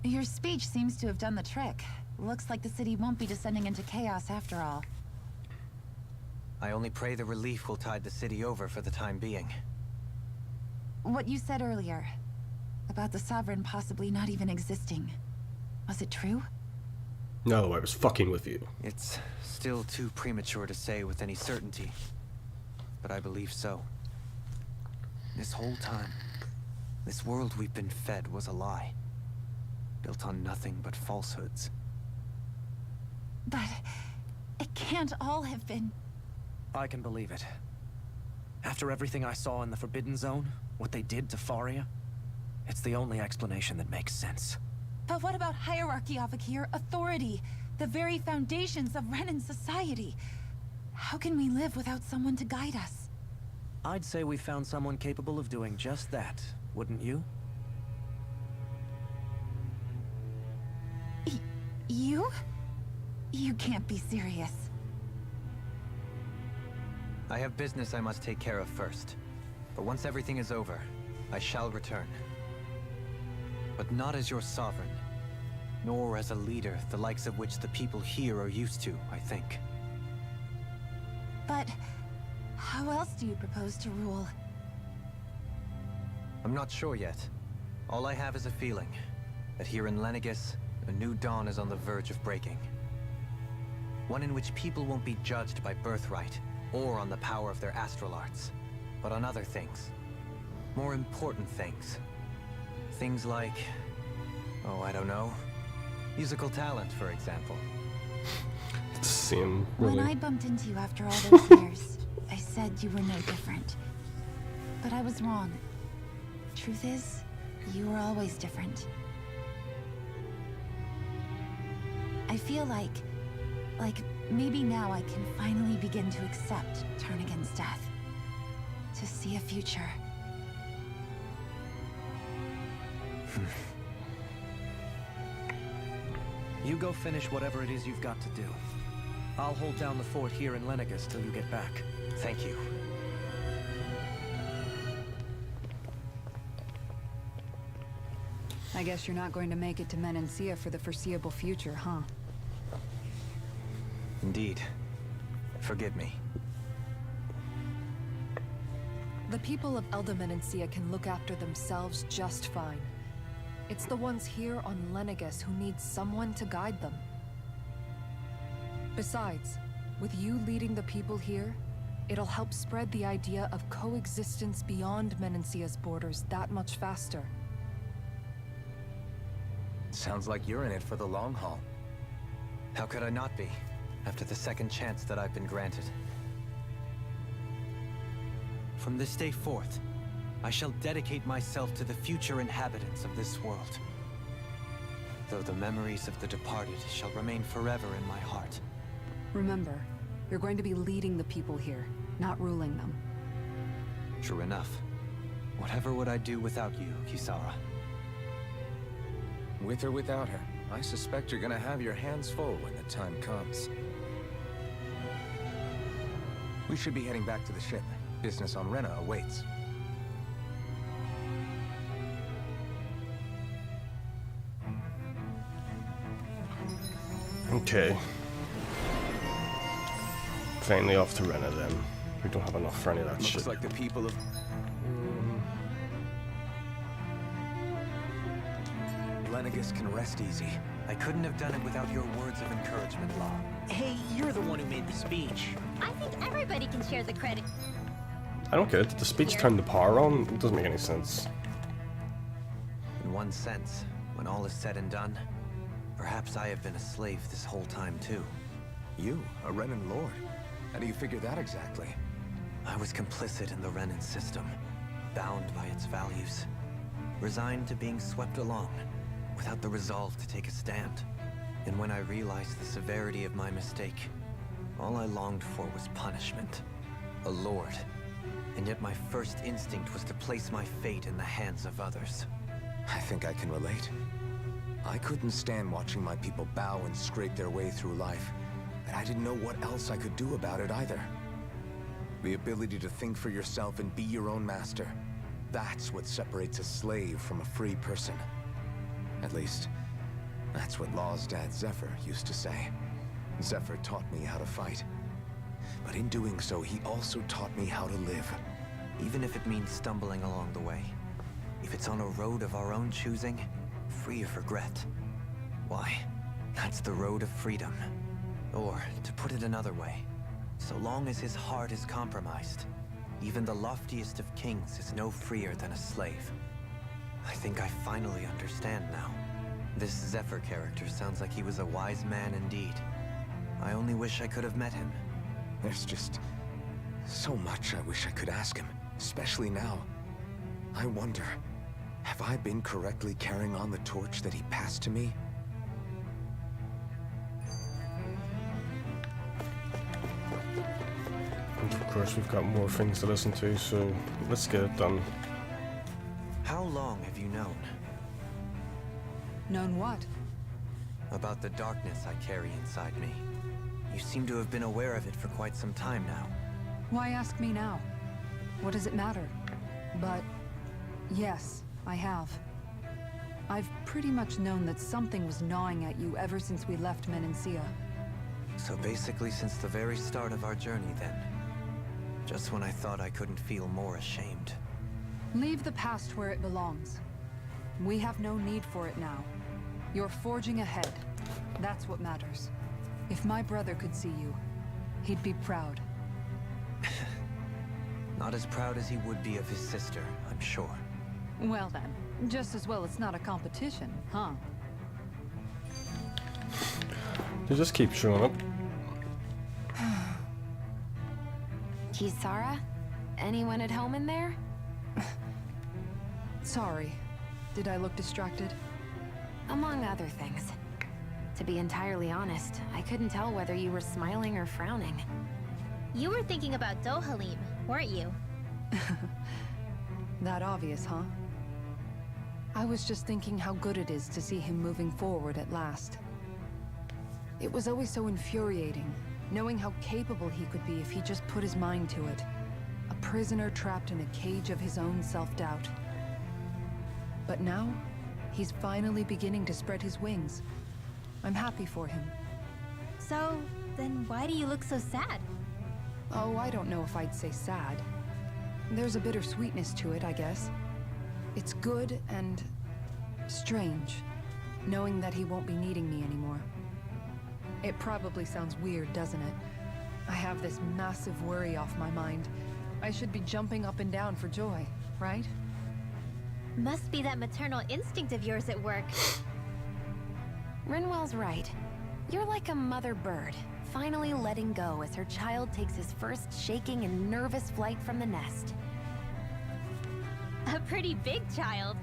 K: Your speech seems to have done the trick. Looks like the city won't be descending into chaos after all.
G: I only pray the relief will tide the city over for the time being.
K: What you said earlier, about the Sovereign possibly not even existing, was it true?
A: No, I was fucking with you.
G: It's still too premature to say with any certainty, but I believe so. This whole time, this world we've been fed was a lie. Built on nothing but falsehoods.
K: But it can't all have been...
L: I can believe it. After everything I saw in the Forbidden Zone, what they did to Faria, it's the only explanation that makes sense.
K: But what about hierarchy, Avakir? Authority? The very foundations of Renan society? How can we live without someone to guide us?
L: I'd say we found someone capable of doing just that, wouldn't you?
K: You? You can't be serious.
G: I have business I must take care of first. But once everything is over, I shall return. But not as your sovereign, nor as a leader, the likes of which the people here are used to, I think.
K: But how else do you propose to rule?
G: I'm not sure yet. All I have is a feeling that here in Lenegis, a new dawn is on the verge of breaking. One in which people won't be judged by birthright or on the power of their astral arts, but on other things. More important things. Things like, oh, I don't know, musical talent, for example.
A: It's the same, really.
K: When I bumped into you after all those years, I said you were no different. But I was wrong. Truth is, you were always different. I feel like maybe now I can finally begin to accept turn against death. To see a future.
L: You go finish whatever it is you've got to do. I'll hold down the fort here in Lenegis till you get back.
G: Thank you.
C: I guess you're not going to make it to Menancia for the foreseeable future, huh?
G: Indeed. Forgive me.
C: The people of Elda Menancia can look after themselves just fine. It's the ones here on Lenegis who need someone to guide them. Besides, with you leading the people here, it'll help spread the idea of coexistence beyond Menancia's borders that much faster.
B: Sounds like you're in it for the long haul.
G: How could I not be, after the second chance that I've been granted? From this day forth, I shall dedicate myself to the future inhabitants of this world. Though the memories of the departed shall remain forever in my heart.
C: Remember, you're going to be leading the people here, not ruling them.
G: True enough. Whatever would I do without you, Kisara?
B: With or without her, I suspect you're gonna have your hands full when the time comes. We should be heading back to the ship. Business on Rena awaits.
A: Okay. Finally off to Rena then. We don't have enough for any of that shit.
B: Looks like the people of... Lenegis can rest easy.
G: I couldn't have done it without your words of encouragement, Law.
F: Hey, you're the one who made the speech.
J: I think everybody can share the credit.
A: I don't get it. Did the speech turn the power on? It doesn't make any sense.
G: In one sense, when all is said and done, perhaps I have been a slave this whole time too.
B: You, a Renan Lord? How do you figure that exactly?
G: I was complicit in the Renan system, bound by its values, resigned to being swept along, without the resolve to take a stand. And when I realized the severity of my mistake, all I longed for was punishment. A lord. And yet my first instinct was to place my fate in the hands of others.
B: I think I can relate. I couldn't stand watching my people bow and scrape their way through life, but I didn't know what else I could do about it either. The ability to think for yourself and be your own master. That's what separates a slave from a free person. At least, that's what Law's dad Zephyr used to say. Zephyr taught me how to fight. But in doing so, he also taught me how to live.
G: Even if it means stumbling along the way. If it's on a road of our own choosing, free of regret. Why, that's the road of freedom. Or, to put it another way, so long as his heart is compromised, even the loftiest of kings is no freer than a slave. I think I finally understand now. This Zephyr character sounds like he was a wise man indeed. I only wish I could have met him.
B: There's just so much I wish I could ask him, especially now. I wonder, have I been correctly carrying on the torch that he passed to me?
A: And of course we've got more things to listen to, so let's get it done.
G: How long have you known?
C: Known what?
G: About the darkness I carry inside me. You seem to have been aware of it for quite some time now.
C: Why ask me now? What does it matter? But yes, I have. I've pretty much known that something was gnawing at you ever since we left Menancia.
G: So basically since the very start of our journey then. Just when I thought I couldn't feel more ashamed.
C: Leave the past where it belongs. We have no need for it now. You're forging ahead. That's what matters. If my brother could see you, he'd be proud.
G: Not as proud as he would be of his sister, I'm sure.
C: Well then, just as well it's not a competition, huh?
A: They just keep showing up.
E: Kisara? Anyone at home in there?
C: Sorry. Did I look distracted?
E: Among other things. To be entirely honest, I couldn't tell whether you were smiling or frowning.
J: You were thinking about Dohalim, weren't you?
C: That obvious, huh? I was just thinking how good it is to see him moving forward at last. It was always so infuriating, knowing how capable he could be if he just put his mind to it. A prisoner trapped in a cage of his own self-doubt. But now, he's finally beginning to spread his wings. I'm happy for him.
J: So, then why do you look so sad?
C: Oh, I don't know if I'd say sad. There's a bittersweetness to it, I guess. It's good and strange, knowing that he won't be needing me anymore. It probably sounds weird, doesn't it? I have this massive worry off my mind. I should be jumping up and down for joy, right?
J: Must be that maternal instinct of yours at work.
E: Rinwell's right. You're like a mother bird, finally letting go as her child takes his first shaking and nervous flight from the nest.
J: A pretty big child.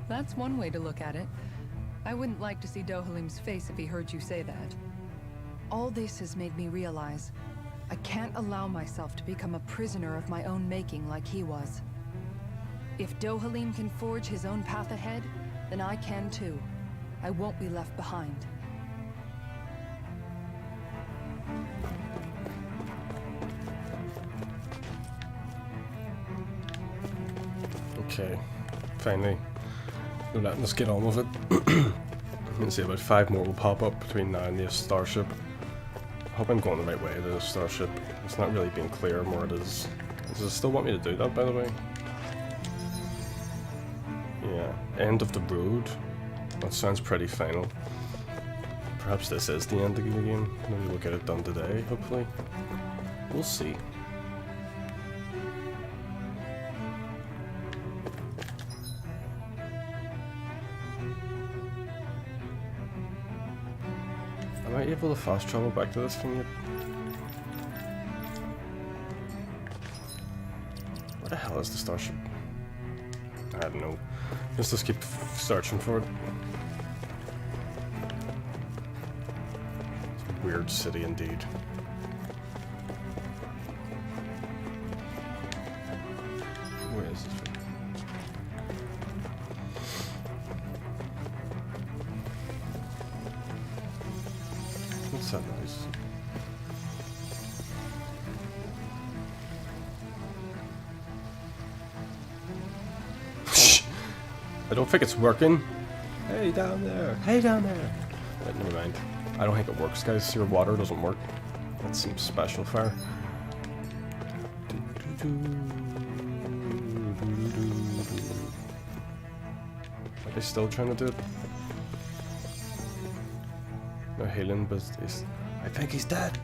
C: That's one way to look at it. I wouldn't like to see Dohalim's face if he heard you say that. All this has made me realize I can't allow myself to become a prisoner of my own making like he was. If Dohalim can forge his own path ahead, then I can too. I won't be left behind.
A: Okay, finally. They're letting us get on with it. Let's see, about 5 more will pop up between now and the starship. I hope I'm going the right way to the starship. It's not really being clear where it is. Does it still want me to do that, by the way? Yeah, end of the road. That sounds pretty final. Perhaps this is the end of the game. Maybe we'll get it done today, hopefully. We'll see. Am I able to fast travel back to this thing yet? Where the hell is the starship? I don't know. Let's just keep searching for it. It's a weird city indeed. Where is this? What's that noise? I don't think it's working. Hey down there. Hey down there. Wait, never mind. I don't think it works, guys. Your water doesn't work. That's some special fire. Are they still trying to do it? No healing, but I think he's dead.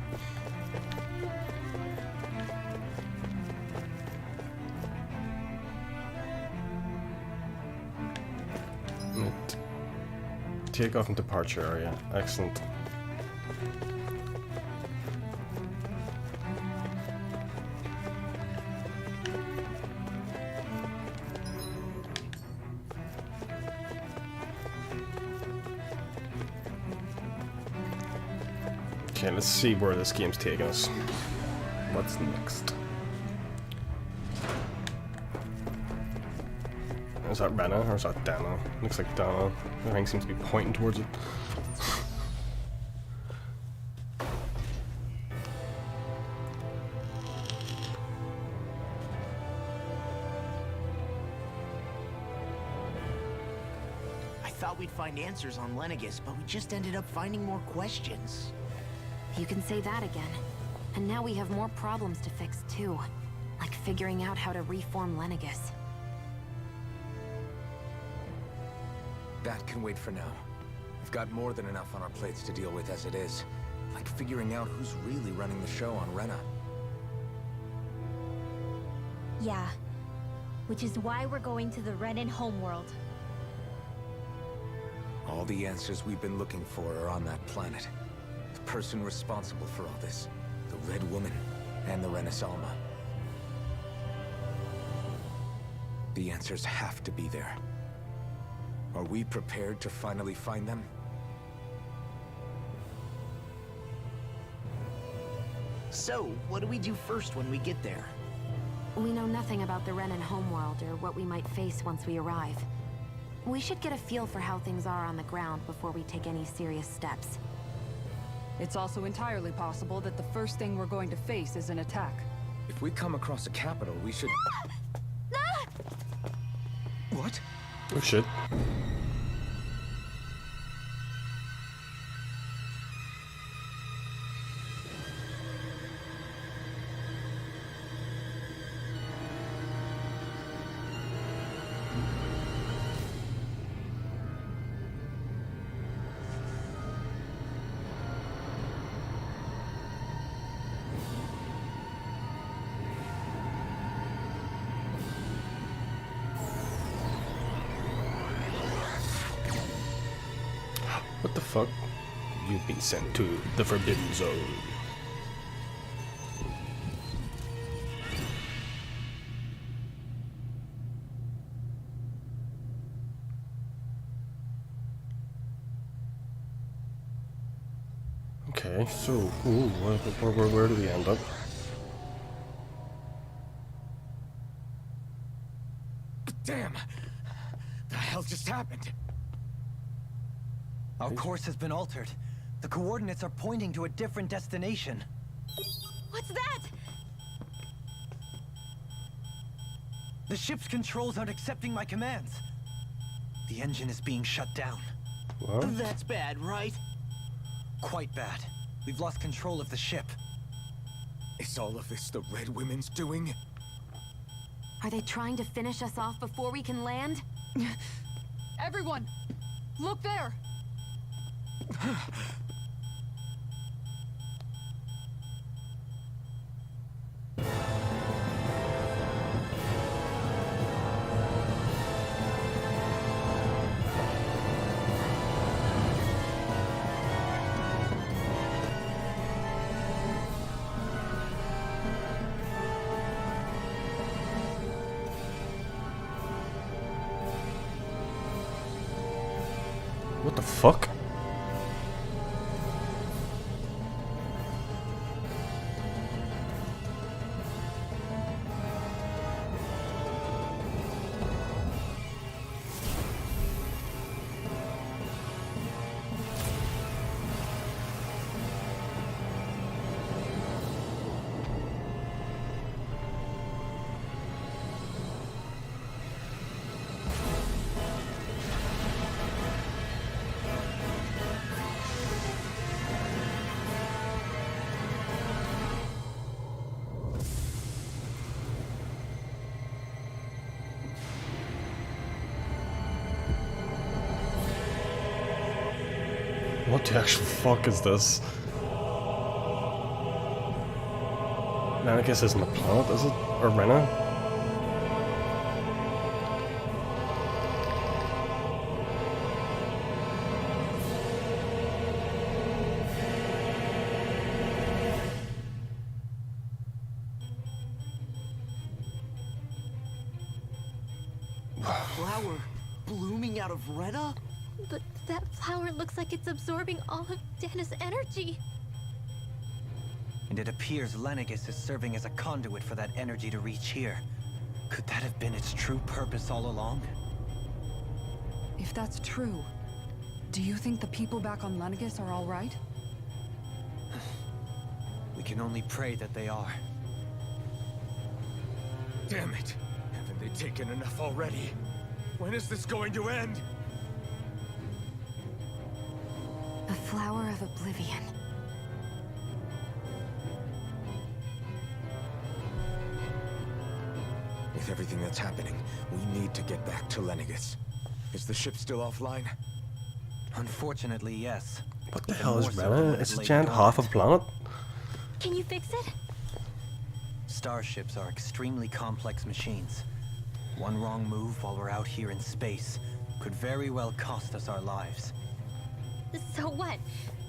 A: Take off in departure area. Excellent. Okay, let's see where this game's taking us. What's next? Is that Rena or is that Dana? Looks like Dana. Everything seems to be pointing towards it.
F: I thought we'd find answers on Lenegus, but we just ended up finding more questions.
E: You can say that again. And now we have more problems to fix too. Like figuring out how to reform Lenegus.
B: That can wait for now. We've got more than enough on our plates to deal with as it is. Like figuring out who's really running the show on Rena.
J: Yeah. Which is why we're going to the Renan homeworld.
B: All the answers we've been looking for are on that planet. The person responsible for all this. The Red Woman and the Renaissance. The answers have to be there. Are we prepared to finally find them?
F: So, what do we do first when we get there?
E: We know nothing about the Renan homeworld or what we might face once we arrive. We should get a feel for how things are on the ground before we take any serious steps.
C: It's also entirely possible that the first thing we're going to face is an attack.
B: If we come across a capital, we should... What?
A: Oh shit. What the fuck? You've been sent to the Forbidden Zone. Okay, so, ooh, where do we end up?
B: Damn! The hell just happened?
G: Our course has been altered. The coordinates are pointing to a different destination.
E: What's that?
G: The ship's controls aren't accepting my commands. The engine is being shut down.
A: What?
F: That's bad, right?
G: Quite bad. We've lost control of the ship.
B: Is all of this the Red Women's doing?
E: Are they trying to finish us off before we can land?
C: Everyone! Look there!
A: What the fuck? What the actual fuck is this? Lenegus isn't a planet, is it? Or Rena?
F: Flower blooming out of Rena?
J: But that flower looks like it's absorbing all of Dana's energy.
G: And it appears Lenegus is serving as a conduit for that energy to reach here. Could that have been its true purpose all along?
C: If that's true, do you think the people back on Lenegus are all right?
G: We can only pray that they are.
B: Damn it! Haven't they taken enough already? When is this going to end?
E: A flower of oblivion.
B: With everything that's happening, we need to get back to Lenegis. Is the ship still offline?
G: Unfortunately, yes.
A: What the
G: Even
A: hell is
G: more so
A: Rena?
G: than when
A: Is
G: it
A: the
G: lay
A: giant half a
G: dormant.
A: planet?
J: Can you fix it?
G: Starships are extremely complex machines. One wrong move while we're out here in space could very well cost us our lives.
J: So what?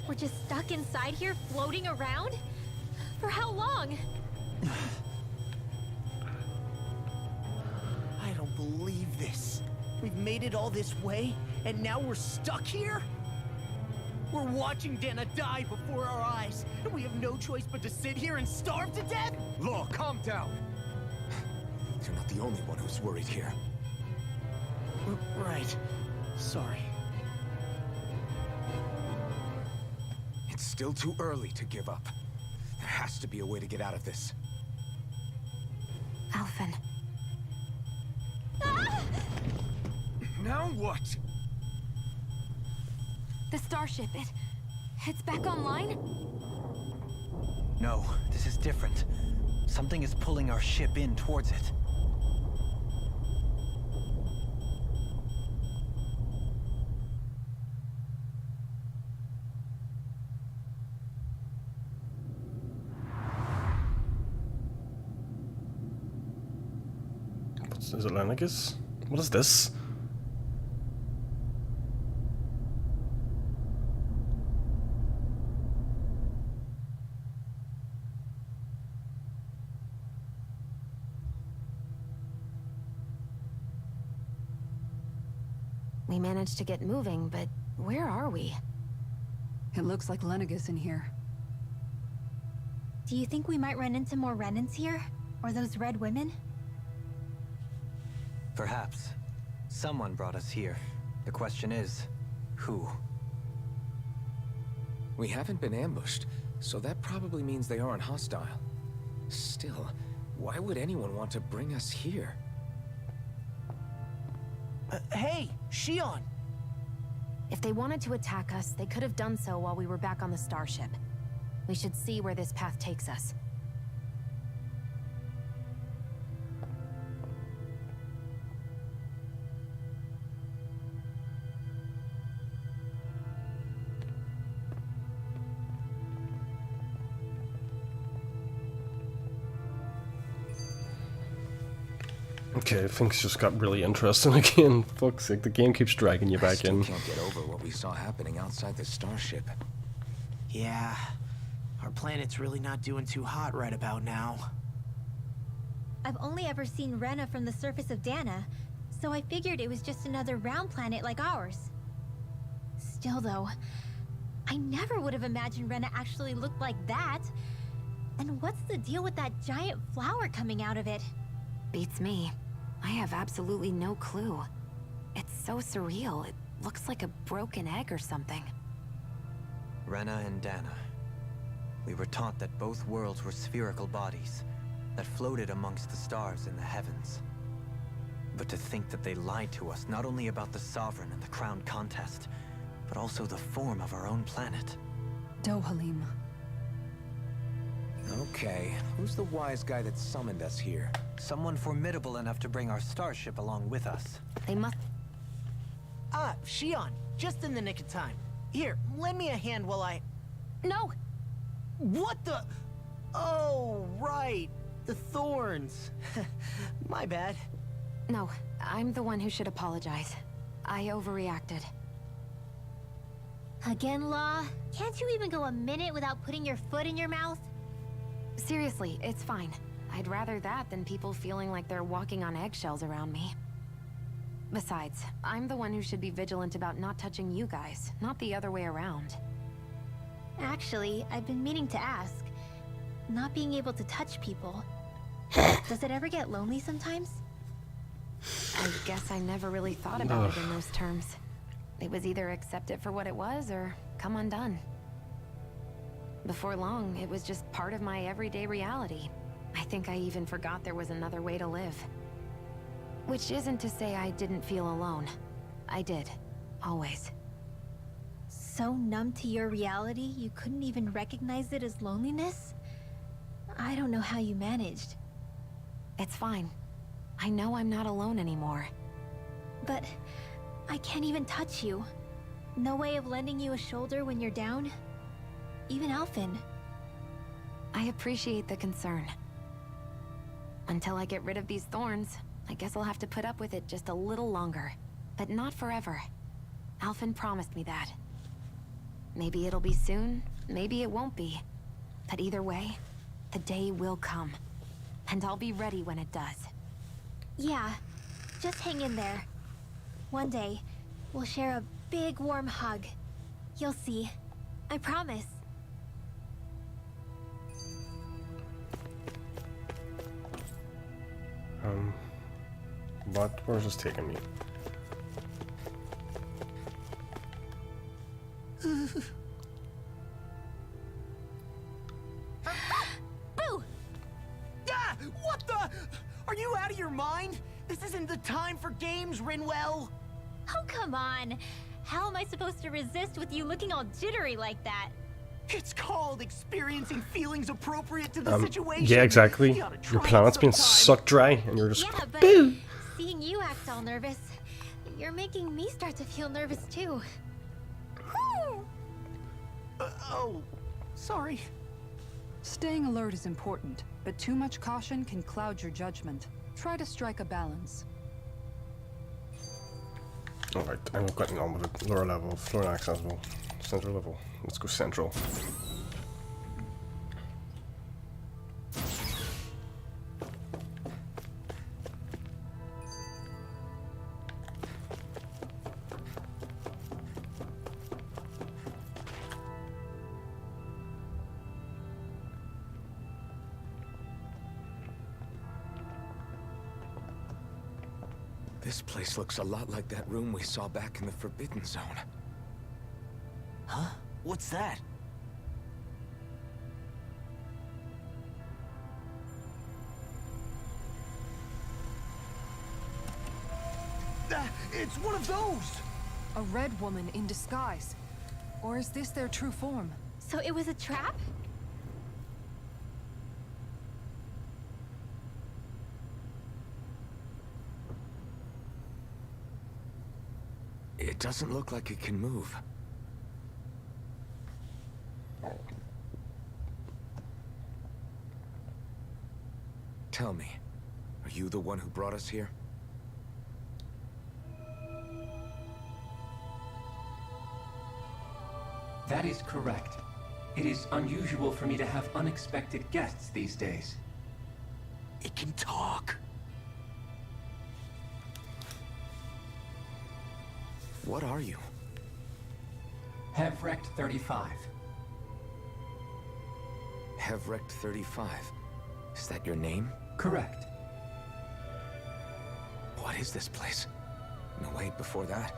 J: We're just stuck inside here, floating around? For how long?
F: I don't believe this. We've made it all this way, and now we're stuck here? We're watching Dana die before our eyes, and we have no choice but to sit here and starve to death?
B: Law, calm down! You're not the only one who's worried here.
F: Right. Sorry.
B: It's still too early to give up. There has to be a way to get out of this.
E: Alphen.
B: Now what?
E: The starship, it's back online?
G: No, this is different. Something is pulling our ship in towards it.
A: Is it Lenegis? What is this?
E: We managed to get moving, but where are we?
C: It looks like Lenegis in here.
J: Do you think we might run into more Renans here? Or those red women?
G: Perhaps. Someone brought us here. The question is, who?
B: We haven't been ambushed, so that probably means they aren't hostile. Still, why would anyone want to bring us here?
F: Hey, Shion!
H: If they wanted to attack us, they could have done so while we were back on the starship. We should see where this path takes us.
A: Okay, things just got really interesting again. Fuck's sake, the game keeps dragging you back in.
B: I can't get over what we saw happening outside the starship.
F: Yeah, our planet's really not doing too hot right about now.
J: I've only ever seen Rena from the surface of Dana, so I figured it was just another round planet like ours. Still though, I never would have imagined Rena actually looked like that. And what's the deal with that giant flower coming out of it?
E: Beats me. I have absolutely no clue. It's so surreal. It looks like a broken egg or something.
G: Rena and Dana. We were taught that both worlds were spherical bodies that floated amongst the stars in the heavens. But to think that they lied to us not only about the Sovereign and the Crown contest, but also the form of our own planet.
C: Dohalim.
B: Okay, who's the wise guy that summoned us here?
G: Someone formidable enough to bring our starship along with us.
H: They must...
F: Ah, Shion, just in the nick of time. Here, lend me a hand while I...
H: No!
F: What the... Oh, right. The thorns. My bad.
E: No, I'm the one who should apologize. I overreacted.
J: Again, Law? Can't you even go a minute without putting your foot in your mouth?
E: Seriously, it's fine. I'd rather that than people feeling like they're walking on eggshells around me. Besides, I'm the one who should be vigilant about not touching you guys, not the other way around.
J: Actually, I've been meaning to ask. Not being able to touch people. Does it ever get lonely sometimes?
E: I guess I never really thought about it in those terms. It was either accept it for what it was or come undone. Before long, it was just part of my everyday reality. I think I even forgot there was another way to live. Which isn't to say I didn't feel alone. I did. Always.
J: So numb to your reality, you couldn't even recognize it as loneliness? I don't know how you managed.
E: It's fine. I know I'm not alone anymore.
J: But I can't even touch you. No way of lending you a shoulder when you're down? Even Alphen.
E: I appreciate the concern. Until I get rid of these thorns, I guess I'll have to put up with it just a little longer. But not forever. Alphen promised me that. Maybe it'll be soon, maybe it won't be. But either way, the day will come. And I'll be ready when it does.
J: Yeah, just hang in there. One day, we'll share a big warm hug. You'll see. I promise.
A: Where's this taking me?
F: Boo! Ah! What the? Are you out of your mind? This isn't the time for games, Rinwell.
J: Oh, come on. How am I supposed to resist with you looking all jittery like that?
F: It's called experiencing feelings appropriate to the situation.
A: Yeah, exactly. Your planet's being sucked dry, and you're just boo.
J: Seeing you act all nervous, you're making me start to feel nervous too.
F: Oh, sorry.
C: Staying alert is important, but too much caution can cloud your judgment. Try to strike a balance.
A: Alright, I'm getting on with it. Lower level, floor inaccessible, central level. Let's go central.
B: This place looks a lot like that room we saw back in the Forbidden Zone.
F: Huh? What's that? It's one of those!
C: A red woman in disguise. Or is this their true form?
J: So it was a trap?
B: It doesn't look like it can move. Tell me, are you the one who brought us here?
P: That is correct. It is unusual for me to have unexpected guests these days.
F: It can talk.
B: What are you?
P: Hevrect 35.
B: Hevrect 35. Is that your name?
P: Correct.
B: What is this place? No, wait, before that,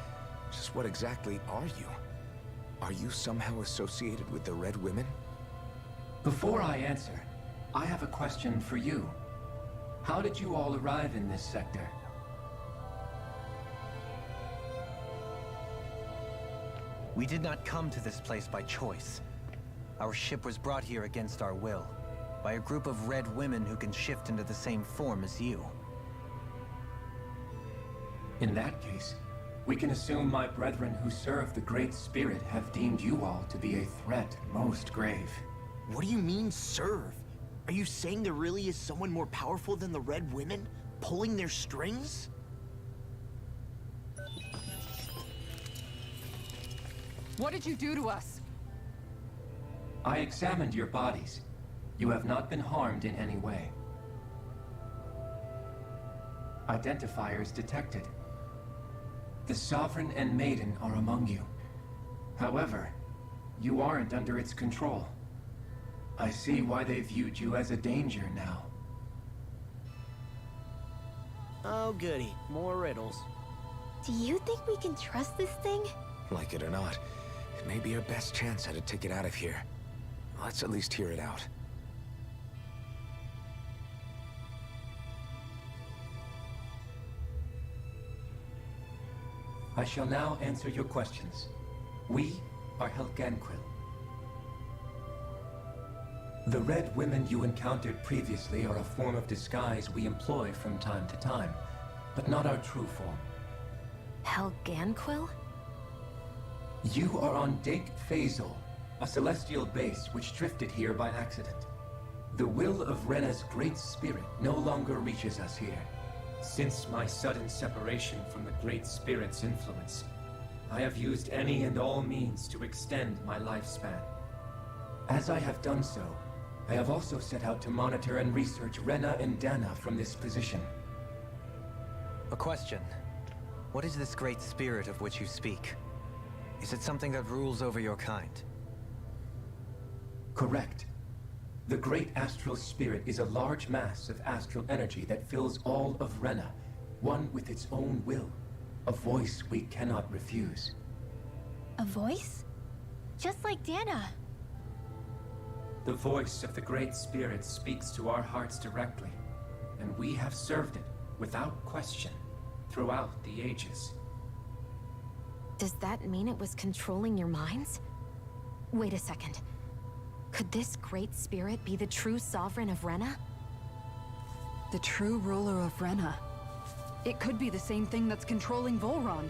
B: just what exactly are you? Are you somehow associated with the Red Women?
P: Before I answer, I have a question for you. How did you all arrive in this sector?
G: We did not come to this place by choice. Our ship was brought here against our will, by a group of red women who can shift into the same form as you.
P: In that case, we can assume my brethren who serve the Great Spirit have deemed you all to be a threat most grave.
F: What do you mean, serve? Are you saying there really is someone more powerful than the Red Women, pulling their strings?
C: What did you do to us?
P: I examined your bodies. You have not been harmed in any way. Identifiers detected. The Sovereign and Maiden are among you. However, you aren't under its control. I see why they viewed you as a danger now.
F: Oh goody, more riddles.
J: Do you think we can trust this thing?
B: Like it or not, it may be our best chance at a ticket out of here. Let's at least hear it out.
P: I shall now answer your questions. We are Helganquil. The red women you encountered previously are a form of disguise we employ from time to time, but not our true form.
E: Helganquil?
P: You are on Dake Phasol, a celestial base which drifted here by accident. The will of Rena's great spirit no longer reaches us here. Since my sudden separation from the Great Spirit's influence, I have used any and all means to extend my lifespan. As I have done so, I have also set out to monitor and research Rena and Dana from this position.
G: A question. What is this great spirit of which you speak? Is it something that rules over your kind?
P: Correct. The Great Astral Spirit is a large mass of astral energy that fills all of Rena, one with its own will, a voice we cannot refuse.
J: A voice? Just like Dana.
P: The voice of the Great Spirit speaks to our hearts directly, and we have served it, without question, throughout the ages.
E: Does that mean it was controlling your minds? Wait a second. Could this great spirit be the true sovereign of Rena?
C: The true ruler of Rena. It could be the same thing that's controlling Volron.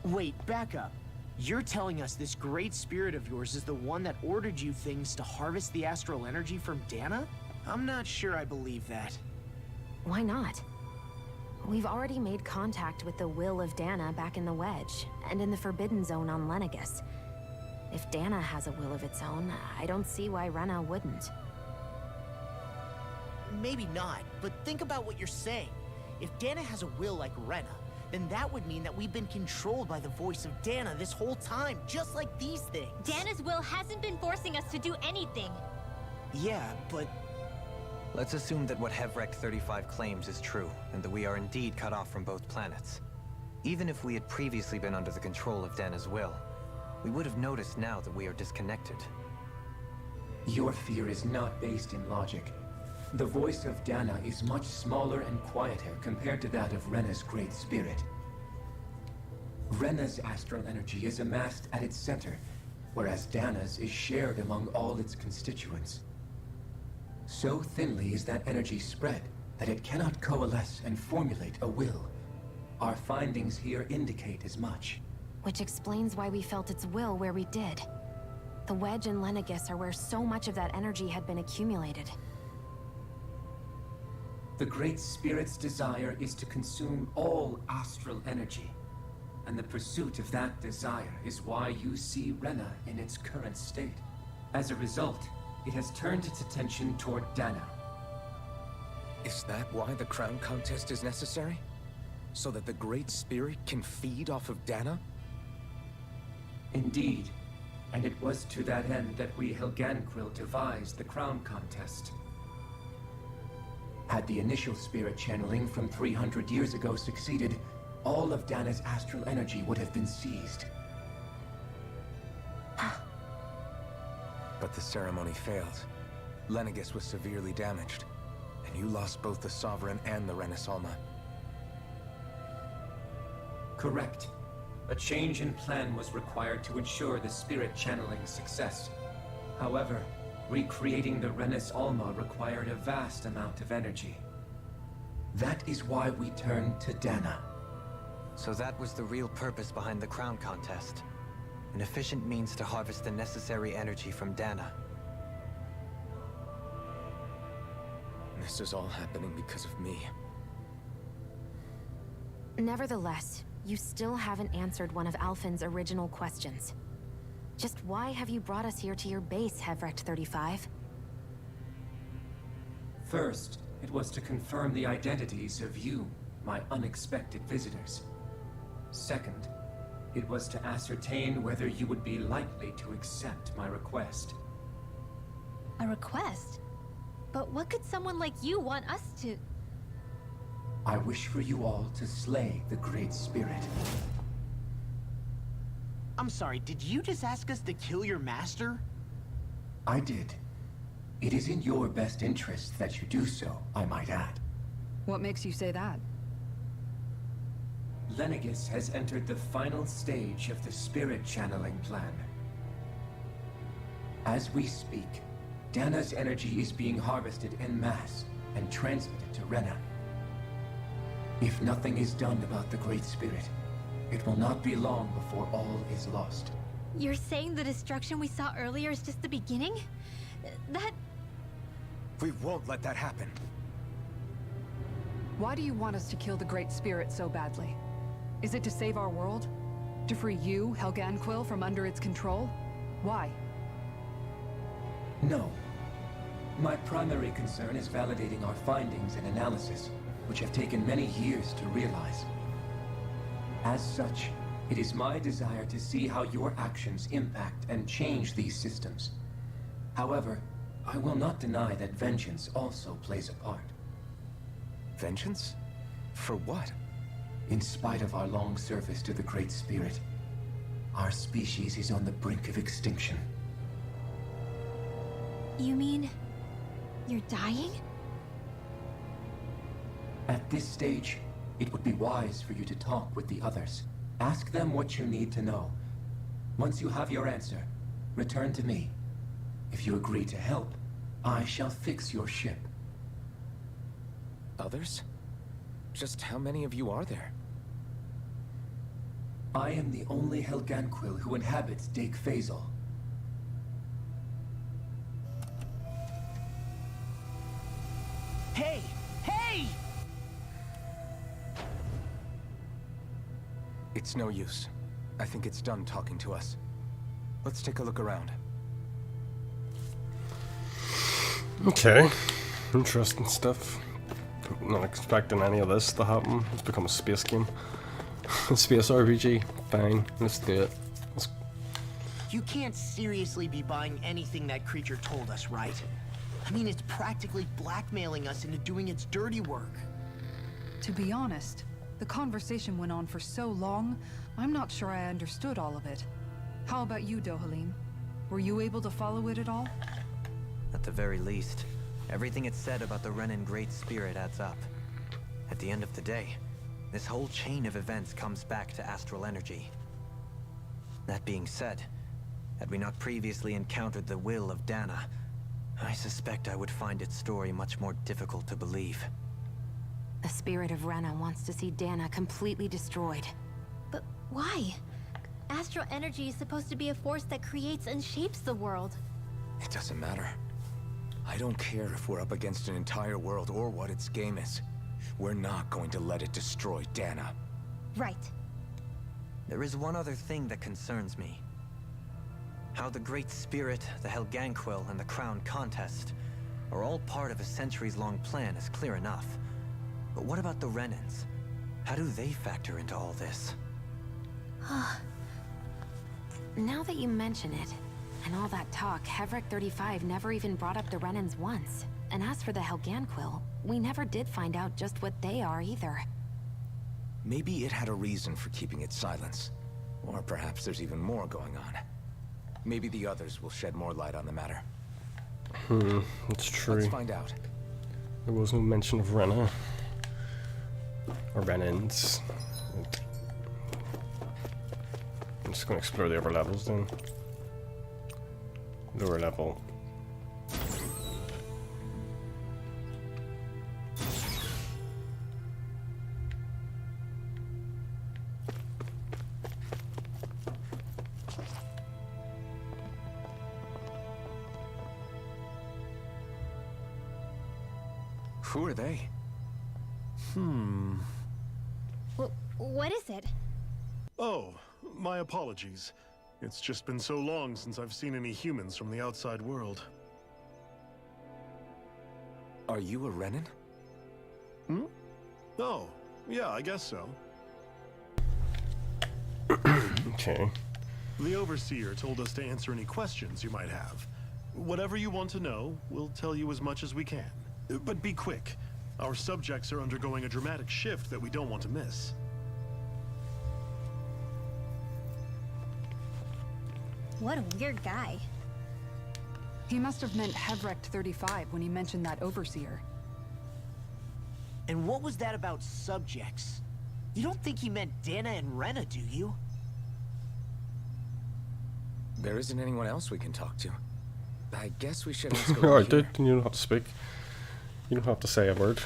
F: Wait, back up. You're telling us this great spirit of yours is the one that ordered you things to harvest the astral energy from Dana? I'm not sure I believe that.
E: Why not? We've already made contact with the will of Dana back in the Wedge, and in the Forbidden Zone on Lenegus. If Dana has a will of its own, I don't see why Rena wouldn't.
F: Maybe not, but think about what you're saying. If Dana has a will like Rena, then that would mean that we've been controlled by the voice of Dana this whole time, just like these things.
J: Dana's will hasn't been forcing us to do anything.
F: Yeah, but...
G: Let's assume that what Hevrect 35 claims is true, and that we are indeed cut off from both planets. Even if we had previously been under the control of Dana's will, we would have noticed now that we are disconnected.
P: Your fear is not based in logic. The voice of Dana is much smaller and quieter compared to that of Rena's great spirit. Rena's astral energy is amassed at its center, whereas Dana's is shared among all its constituents. So thinly is that energy spread that it cannot coalesce and formulate a will. Our findings here indicate as much.
E: Which explains why we felt its will where we did. The Wedge and Lenegus are where so much of that energy had been accumulated.
P: The Great Spirit's desire is to consume all astral energy. And the pursuit of that desire is why you see Rena in its current state. As a result, it has turned its attention toward Dana.
B: Is that why the crown contest is necessary? So that the Great Spirit can feed off of Dana?
P: Indeed. And it was to that end that we Helganquil devised the crown contest. Had the initial spirit channeling from 300 years ago succeeded, all of Dana's astral energy would have been seized.
B: But the ceremony failed. Lenegus was severely damaged, and you lost both the Sovereign and the Renasalma.
P: Correct. A change in plan was required to ensure the spirit channeling's success. However, recreating the Renis Alma required a vast amount of energy. That is why we turned to Dana.
G: So that was the real purpose behind the crown contest. An efficient means to harvest the necessary energy from Dana.
B: This is all happening because of me.
E: Nevertheless, you still haven't answered one of Alphen's original questions. Just why have you brought us here to your base, Hevrect 35?
P: First, it was to confirm the identities of you, my unexpected visitors. Second, it was to ascertain whether you would be likely to accept my request.
J: A request? But what could someone like you want us to...
P: I wish for you all to slay the Great Spirit.
F: I'm sorry, did you just ask us to kill your master?
P: I did. It is in your best interest that you do so, I might add.
C: What makes you say that?
P: Lenegus has entered the final stage of the spirit channeling plan. As we speak, Dana's energy is being harvested en masse and transmitted to Rena. If nothing is done about the Great Spirit, it will not be long before all is lost.
J: You're saying the destruction we saw earlier is just the beginning? That...
B: We won't let that happen.
C: Why do you want us to kill the Great Spirit so badly? Is it to save our world? To free you, Helganquil, from under its control? Why?
P: No. My primary concern is validating our findings and analysis, which have taken many years to realize. As such, it is my desire to see how your actions impact and change these systems. However, I will not deny that vengeance also plays a part.
B: Vengeance? For what?
P: In spite of our long service to the Great Spirit, our species is on the brink of extinction.
J: You mean... you're dying?
P: At this stage, it would be wise for you to talk with the others. Ask them what you need to know. Once you have your answer, return to me. If you agree to help, I shall fix your ship.
B: Others? Just how many of you are there?
P: I am the only Helganquil who inhabits Dake Phasal.
F: Hey! Hey!
B: It's no use. I think it's done talking to us. Let's take a look around.
A: Okay. Interesting stuff. Not expecting any of this to happen. It's become a space game. A space RPG. Fine. Let's do it.
F: You can't seriously be buying anything that creature told us, right? I mean, it's practically blackmailing us into doing its dirty work.
C: To be honest, the conversation went on for so long, I'm not sure I understood all of it. How about you, Dohalim? Were you able to follow it at all?
G: At the very least, everything it said about the Renan Great Spirit adds up. At the end of the day, this whole chain of events comes back to astral energy. That being said, had we not previously encountered the will of Dana, I suspect I would find its story much more difficult to believe.
E: The spirit of Rena wants to see Dana completely destroyed.
J: But why? Astral energy is supposed to be a force that creates and shapes the world.
B: It doesn't matter. I don't care if we're up against an entire world or what its game is. We're not going to let it destroy Dana.
J: Right.
G: There is one other thing that concerns me. How the Great Spirit, the Helganquil, and the Crown Contest are all part of a centuries-long plan is clear enough. But what about the Renans? How do they factor into all this?
E: Now that you mention it, and all that talk, Hevric 35 never even brought up the Renans once. And as for the Helganquil, we never did find out just what they are either.
B: Maybe it had a reason for keeping its silence. Or perhaps there's even more going on. Maybe the others will shed more light on the matter.
A: That's true.
B: Let's find out.
A: There was no mention of Rena. Or Renans. I'm just going to explore the upper levels then. Lower level.
B: Who are they?
J: What is it?
Q: Oh, my apologies. It's just been so long since I've seen any humans from the outside world.
B: Are you a Renan?
Q: Oh, yeah, I guess so.
A: Okay.
Q: The Overseer told us to answer any questions you might have. Whatever you want to know, we'll tell you as much as we can. But be quick. Our subjects are undergoing a dramatic shift that we don't want to miss.
J: What a weird guy.
C: He must have meant Hevric 35 when he mentioned that Overseer.
F: And what was that about subjects? You don't think he meant Dana and Rena, do you?
B: There isn't anyone else we can talk to. I guess we should ask
A: Alright, dude, you don't have to speak. You don't have to say a word.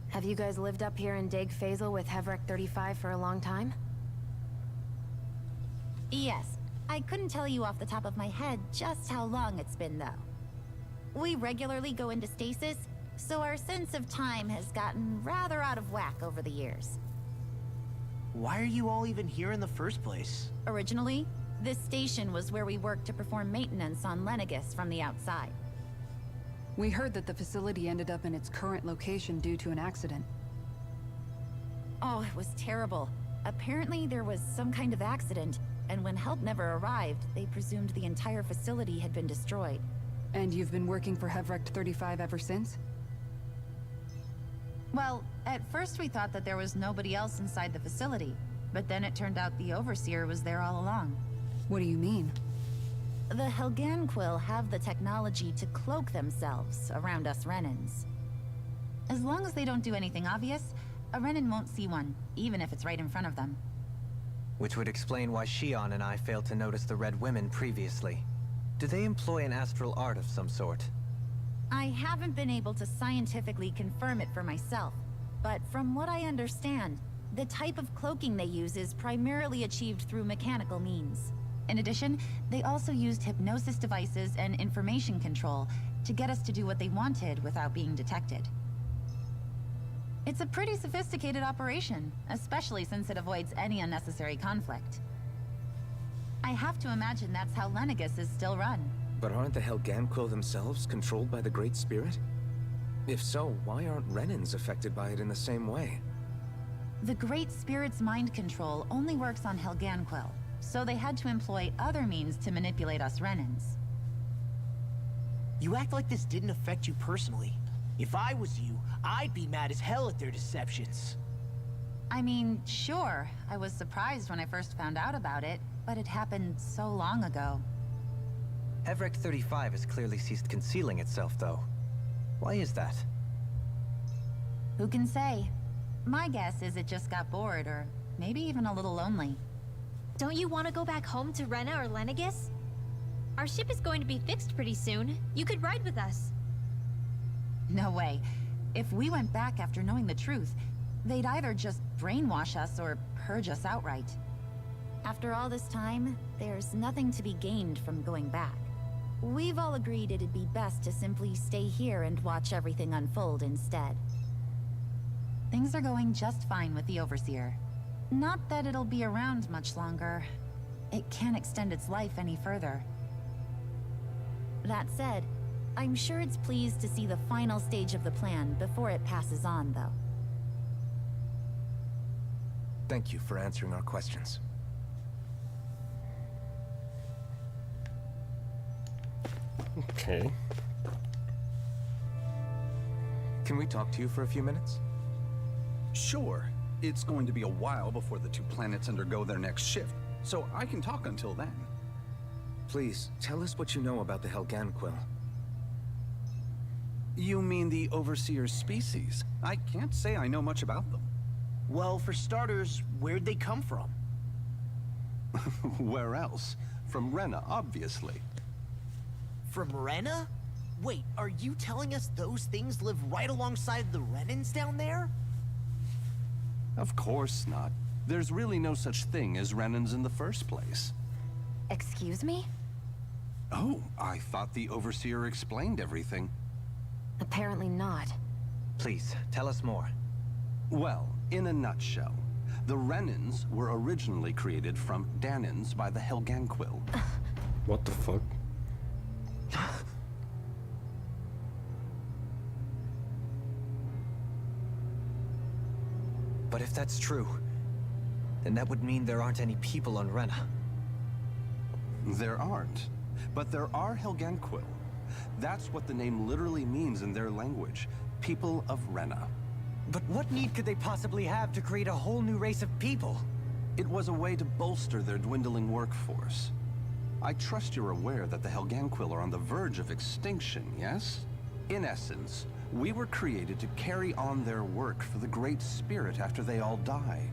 E: Have you guys lived up here in Dag Fazel with Hevrek 35 for a long time?
K: Yes. I couldn't tell you off the top of my head just how long it's been, though. We regularly go into stasis, so our sense of time has gotten rather out of whack over the years.
F: Why are you all even here in the first place?
K: Originally, this station was where we worked to perform maintenance on Lenegis from the outside.
C: We heard that the facility ended up in its current location due to an accident.
K: Oh, it was terrible. Apparently there was some kind of accident, and when help never arrived, they presumed the entire facility had been destroyed.
C: And you've been working for Hevrek 35 ever since?
K: Well, at first we thought that there was nobody else inside the facility, but then it turned out the Overseer was there all along.
C: What do you mean?
K: The Helganquil have the technology to cloak themselves around us Renans. As long as they don't do anything obvious, a Renan won't see one, even if it's right in front of them.
G: Which would explain why Shion and I failed to notice the Red Women previously. Do they employ an astral art of some sort?
K: I haven't been able to scientifically confirm it for myself, but from what I understand, the type of cloaking they use is primarily achieved through mechanical means. In addition, they also used hypnosis devices and information control to get us to do what they wanted without being detected. It's a pretty sophisticated operation, especially since it avoids any unnecessary conflict. I have to imagine that's how Lenegis is still run.
B: But aren't the Helganquil themselves controlled by the Great Spirit? If so, why aren't Renans affected by it in the same way?
K: The Great Spirit's mind control only works on Helganquil, so they had to employ other means to manipulate us Renans.
F: You act like this didn't affect you personally. If I was you, I'd be mad as hell at their deceptions.
K: I mean, sure, I was surprised when I first found out about it, but it happened so long ago.
G: Hevrek 35 has clearly ceased concealing itself, though. Why is that?
K: Who can say? My guess is it just got bored, or maybe even a little lonely.
J: Don't you want to go back home to Rena or Lenegis? Our ship is going to be fixed pretty soon. You could ride with us.
K: No way. If we went back after knowing the truth, they'd either just brainwash us or purge us outright. After all this time, there's nothing to be gained from going back. We've all agreed it'd be best to simply stay here and watch everything unfold instead. Things are going just fine with the Overseer. Not that it'll be around much longer. It can't extend its life any further. That said, I'm sure it's pleased to see the final stage of the plan before it passes on, though.
B: Thank you for answering our questions.
A: Okay.
B: Can we talk to you for a few minutes?
R: Sure. It's going to be a while before the two planets undergo their next shift, so I can talk until then.
B: Please, tell us what you know about the Helganquil.
R: You mean the Overseer's species? I can't say I know much about them.
F: Well, for starters, where'd they come from?
R: Where else? From Rena, obviously.
F: From Rena? Wait, are you telling us those things live right alongside the Renans down there?
R: Of course not. There's really no such thing as Renans in the first place.
E: Excuse me?
R: Oh, I thought the Overseer explained everything.
E: Apparently not.
G: Please, tell us more.
R: Well, in a nutshell, the Renans were originally created from Danans by the Helganquil.
A: What the fuck?
G: But if that's true, then that would mean there aren't any people on Rena.
R: There aren't. But there are Helganquil. That's what the name literally means in their language. People of Rena.
G: But what need could they possibly have to create a whole new race of people?
R: It was a way to bolster their dwindling workforce. I trust you're aware that the Helganquil are on the verge of extinction, yes? In essence, we were created to carry on their work for the Great Spirit after they all die.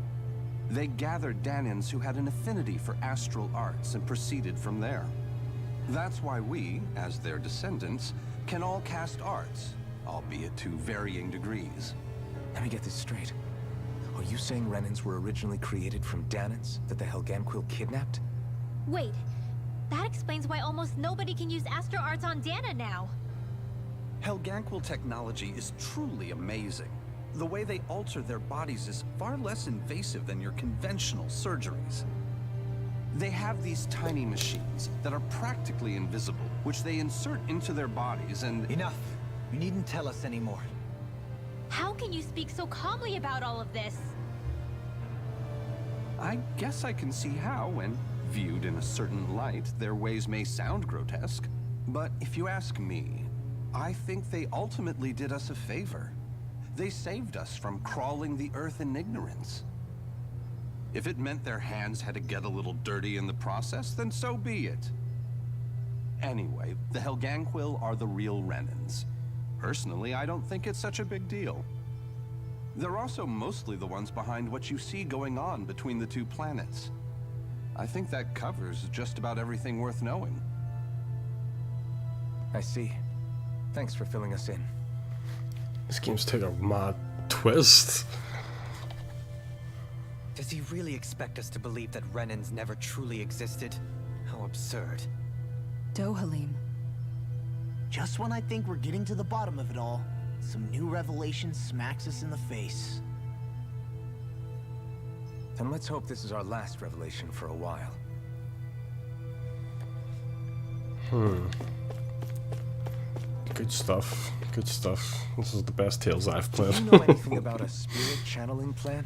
R: They gathered Danans who had an affinity for astral arts and proceeded from there. That's why we, as their descendants, can all cast arts, albeit to varying degrees.
B: Let me get this straight. Are you saying Renans were originally created from Danans that the Helganquil kidnapped?
J: Wait, that explains why almost nobody can use Astro Arts on Dana now.
R: Helganquil technology is truly amazing. The way they alter their bodies is far less invasive than your conventional surgeries. They have these tiny machines that are practically invisible, which they insert into their bodies and...
F: Enough! You needn't tell us anymore.
J: How can you speak so calmly about all of this?
R: I guess I can see how, when viewed in a certain light, their ways may sound grotesque. But if you ask me, I think they ultimately did us a favor. They saved us from crawling the earth in ignorance. If it meant their hands had to get a little dirty in the process, then so be it. Anyway, the Helganquil are the real Renans. Personally, I don't think it's such a big deal. They're also mostly the ones behind what you see going on between the two planets. I think that covers just about everything worth knowing.
B: I see. Thanks for filling us in.
A: This game's taking a mad twist.
F: Does he really expect us to believe that Renans never truly existed? How absurd.
C: Dohalim.
F: Just when I think we're getting to the bottom of it all, some new revelation smacks us in the face.
B: Then let's hope this is our last revelation for a while.
A: Good stuff. Good stuff. This is the best Tales I've played.
B: Do you know anything about a spirit channeling plan?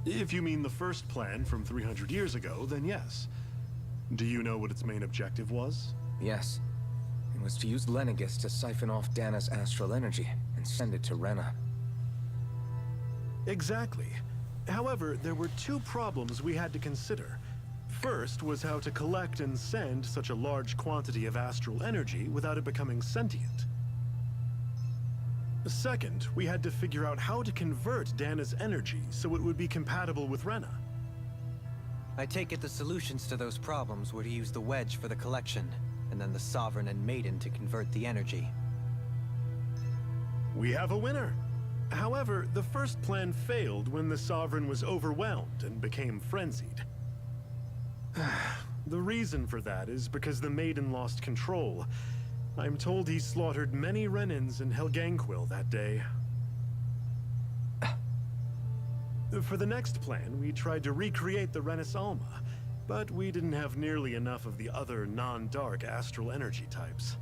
Q: If you mean the first plan from 300 years ago, then yes. Do you know what its main objective was?
B: Yes. It was to use Lenegis to siphon off Dana's astral energy and send it to Rena.
Q: Exactly. However, there were two problems we had to consider. First was how to collect and send such a large quantity of astral energy without it becoming sentient. Second, we had to figure out how to convert Dana's energy so it would be compatible with Rena.
G: I take it the solutions to those problems were to use the wedge for the collection, and then the Sovereign and Maiden to convert the energy.
Q: We have a winner. However, the first plan failed when the Sovereign was overwhelmed and became frenzied. The reason for that is because the Maiden lost control. I'm told he slaughtered many Renans in Helganquil that day. For the next plan, we tried to recreate the Renis Alma, but we didn't have nearly enough of the other non-dark astral energy types.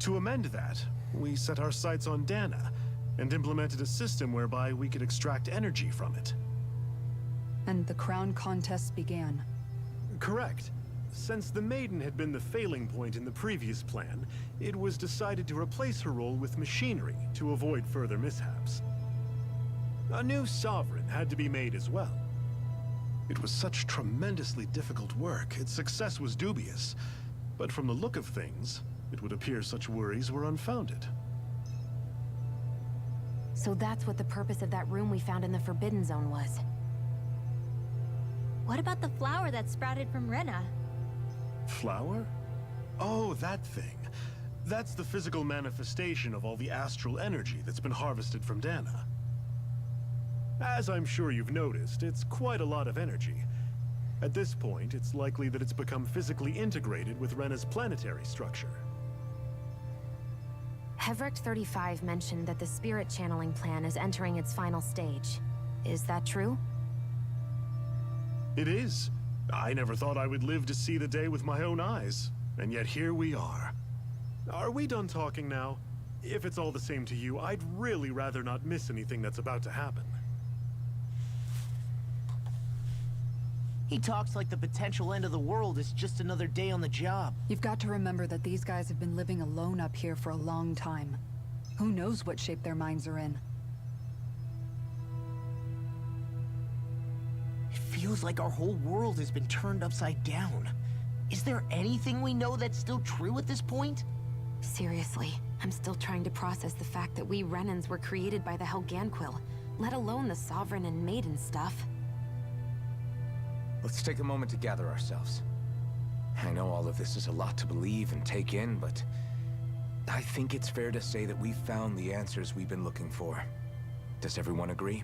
Q: To amend that, we set our sights on Dana, and implemented a system whereby we could extract energy from it.
C: And the crown contests began.
Q: Correct. Since the Maiden had been the failing point in the previous plan, it was decided to replace her role with machinery to avoid further mishaps. A new Sovereign had to be made as well. It was such tremendously difficult work, its success was dubious. But from the look of things, it would appear such worries were unfounded.
E: So that's what the purpose of that room we found in the Forbidden Zone was.
J: What about the flower that sprouted from Rena?
Q: Flower? Oh, that thing. That's the physical manifestation of all the astral energy that's been harvested from Dana. As I'm sure you've noticed, it's quite a lot of energy. At this point, it's likely that it's become physically integrated with Rena's planetary structure.
E: Hevrecht 35 mentioned that the spirit channeling plan is entering its final stage. Is that true?
Q: It is. I never thought I would live to see the day with my own eyes, and yet here we are. Are we done talking now? If it's all the same to you, I'd really rather not miss anything that's about to happen.
F: He talks like the potential end of the world is just another day on the job.
C: You've got to remember that these guys have been living alone up here for a long time. Who knows what shape their minds are in?
F: It feels like our whole world has been turned upside down. Is there anything we know that's still true at this point?
E: Seriously, I'm still trying to process the fact that we Renans were created by the Helganquil, let alone the Sovereign and Maiden stuff.
B: Let's take a moment to gather ourselves. I know all of this is a lot to believe and take in, but I think it's fair to say that we've found the answers we've been looking for. Does everyone agree?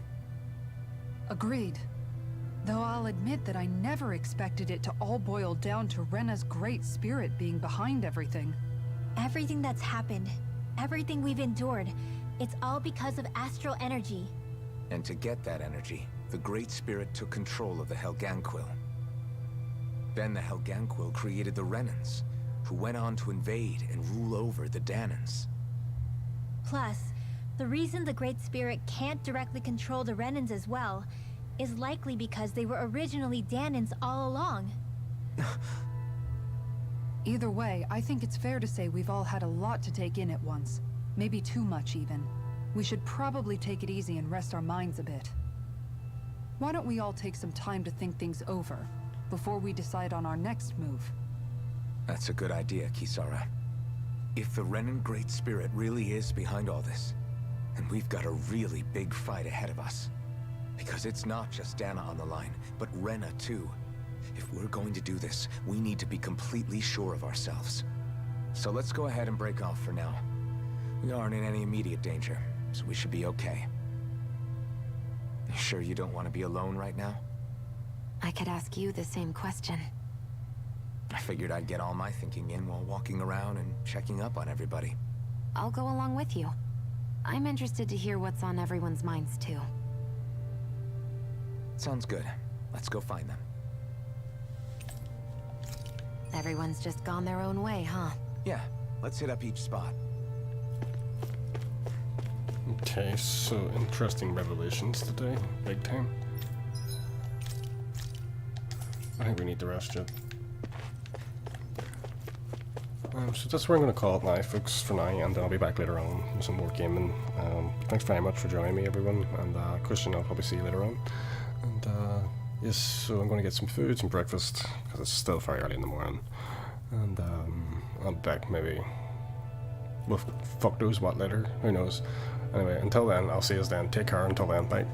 C: Agreed. Though I'll admit that I never expected it to all boil down to Rena's great spirit being behind everything.
J: Everything that's happened, everything we've endured, it's all because of astral energy.
B: And to get that energy, the Great Spirit took control of the Helganquil. Then the Helganquil created the Renans, who went on to invade and rule over the Danans.
J: Plus, the reason the Great Spirit can't directly control the Renans as well is likely because they were originally Danans all along.
C: Either way, I think it's fair to say we've all had a lot to take in at once. Maybe too much, even. We should probably take it easy and rest our minds a bit. Why don't we all take some time to think things over, before we decide on our next move?
B: That's a good idea, Kisara. If the Renan Great Spirit really is behind all this, then we've got a really big fight ahead of us. Because it's not just Dana on the line, but Rena too. If we're going to do this, we need to be completely sure of ourselves. So let's go ahead and break off for now. We aren't in any immediate danger, so we should be okay. You sure you don't want to be alone right now?
E: I could ask you the same question.
B: I figured I'd get all my thinking in while walking around and checking up on everybody.
E: I'll go along with you. I'm interested to hear what's on everyone's minds too.
B: Sounds good. Let's go find them.
E: Everyone's just gone their own way, huh?
B: Yeah, let's hit up each spot.
A: Okay, so interesting revelations today. Big time. I think we need to rest yet. So that's where I'm going to call it now, folks, for now, and then I'll be back later on with some more gaming. Thanks very much for joining me, everyone, and Christian, I'll probably see you later on. And yes, so I'm going to get some food, some breakfast, because it's still very early in the morning. And I'll be back maybe, well, fuck knows what later, who knows. Anyway, until then, I'll see you then. Take care until then, bye.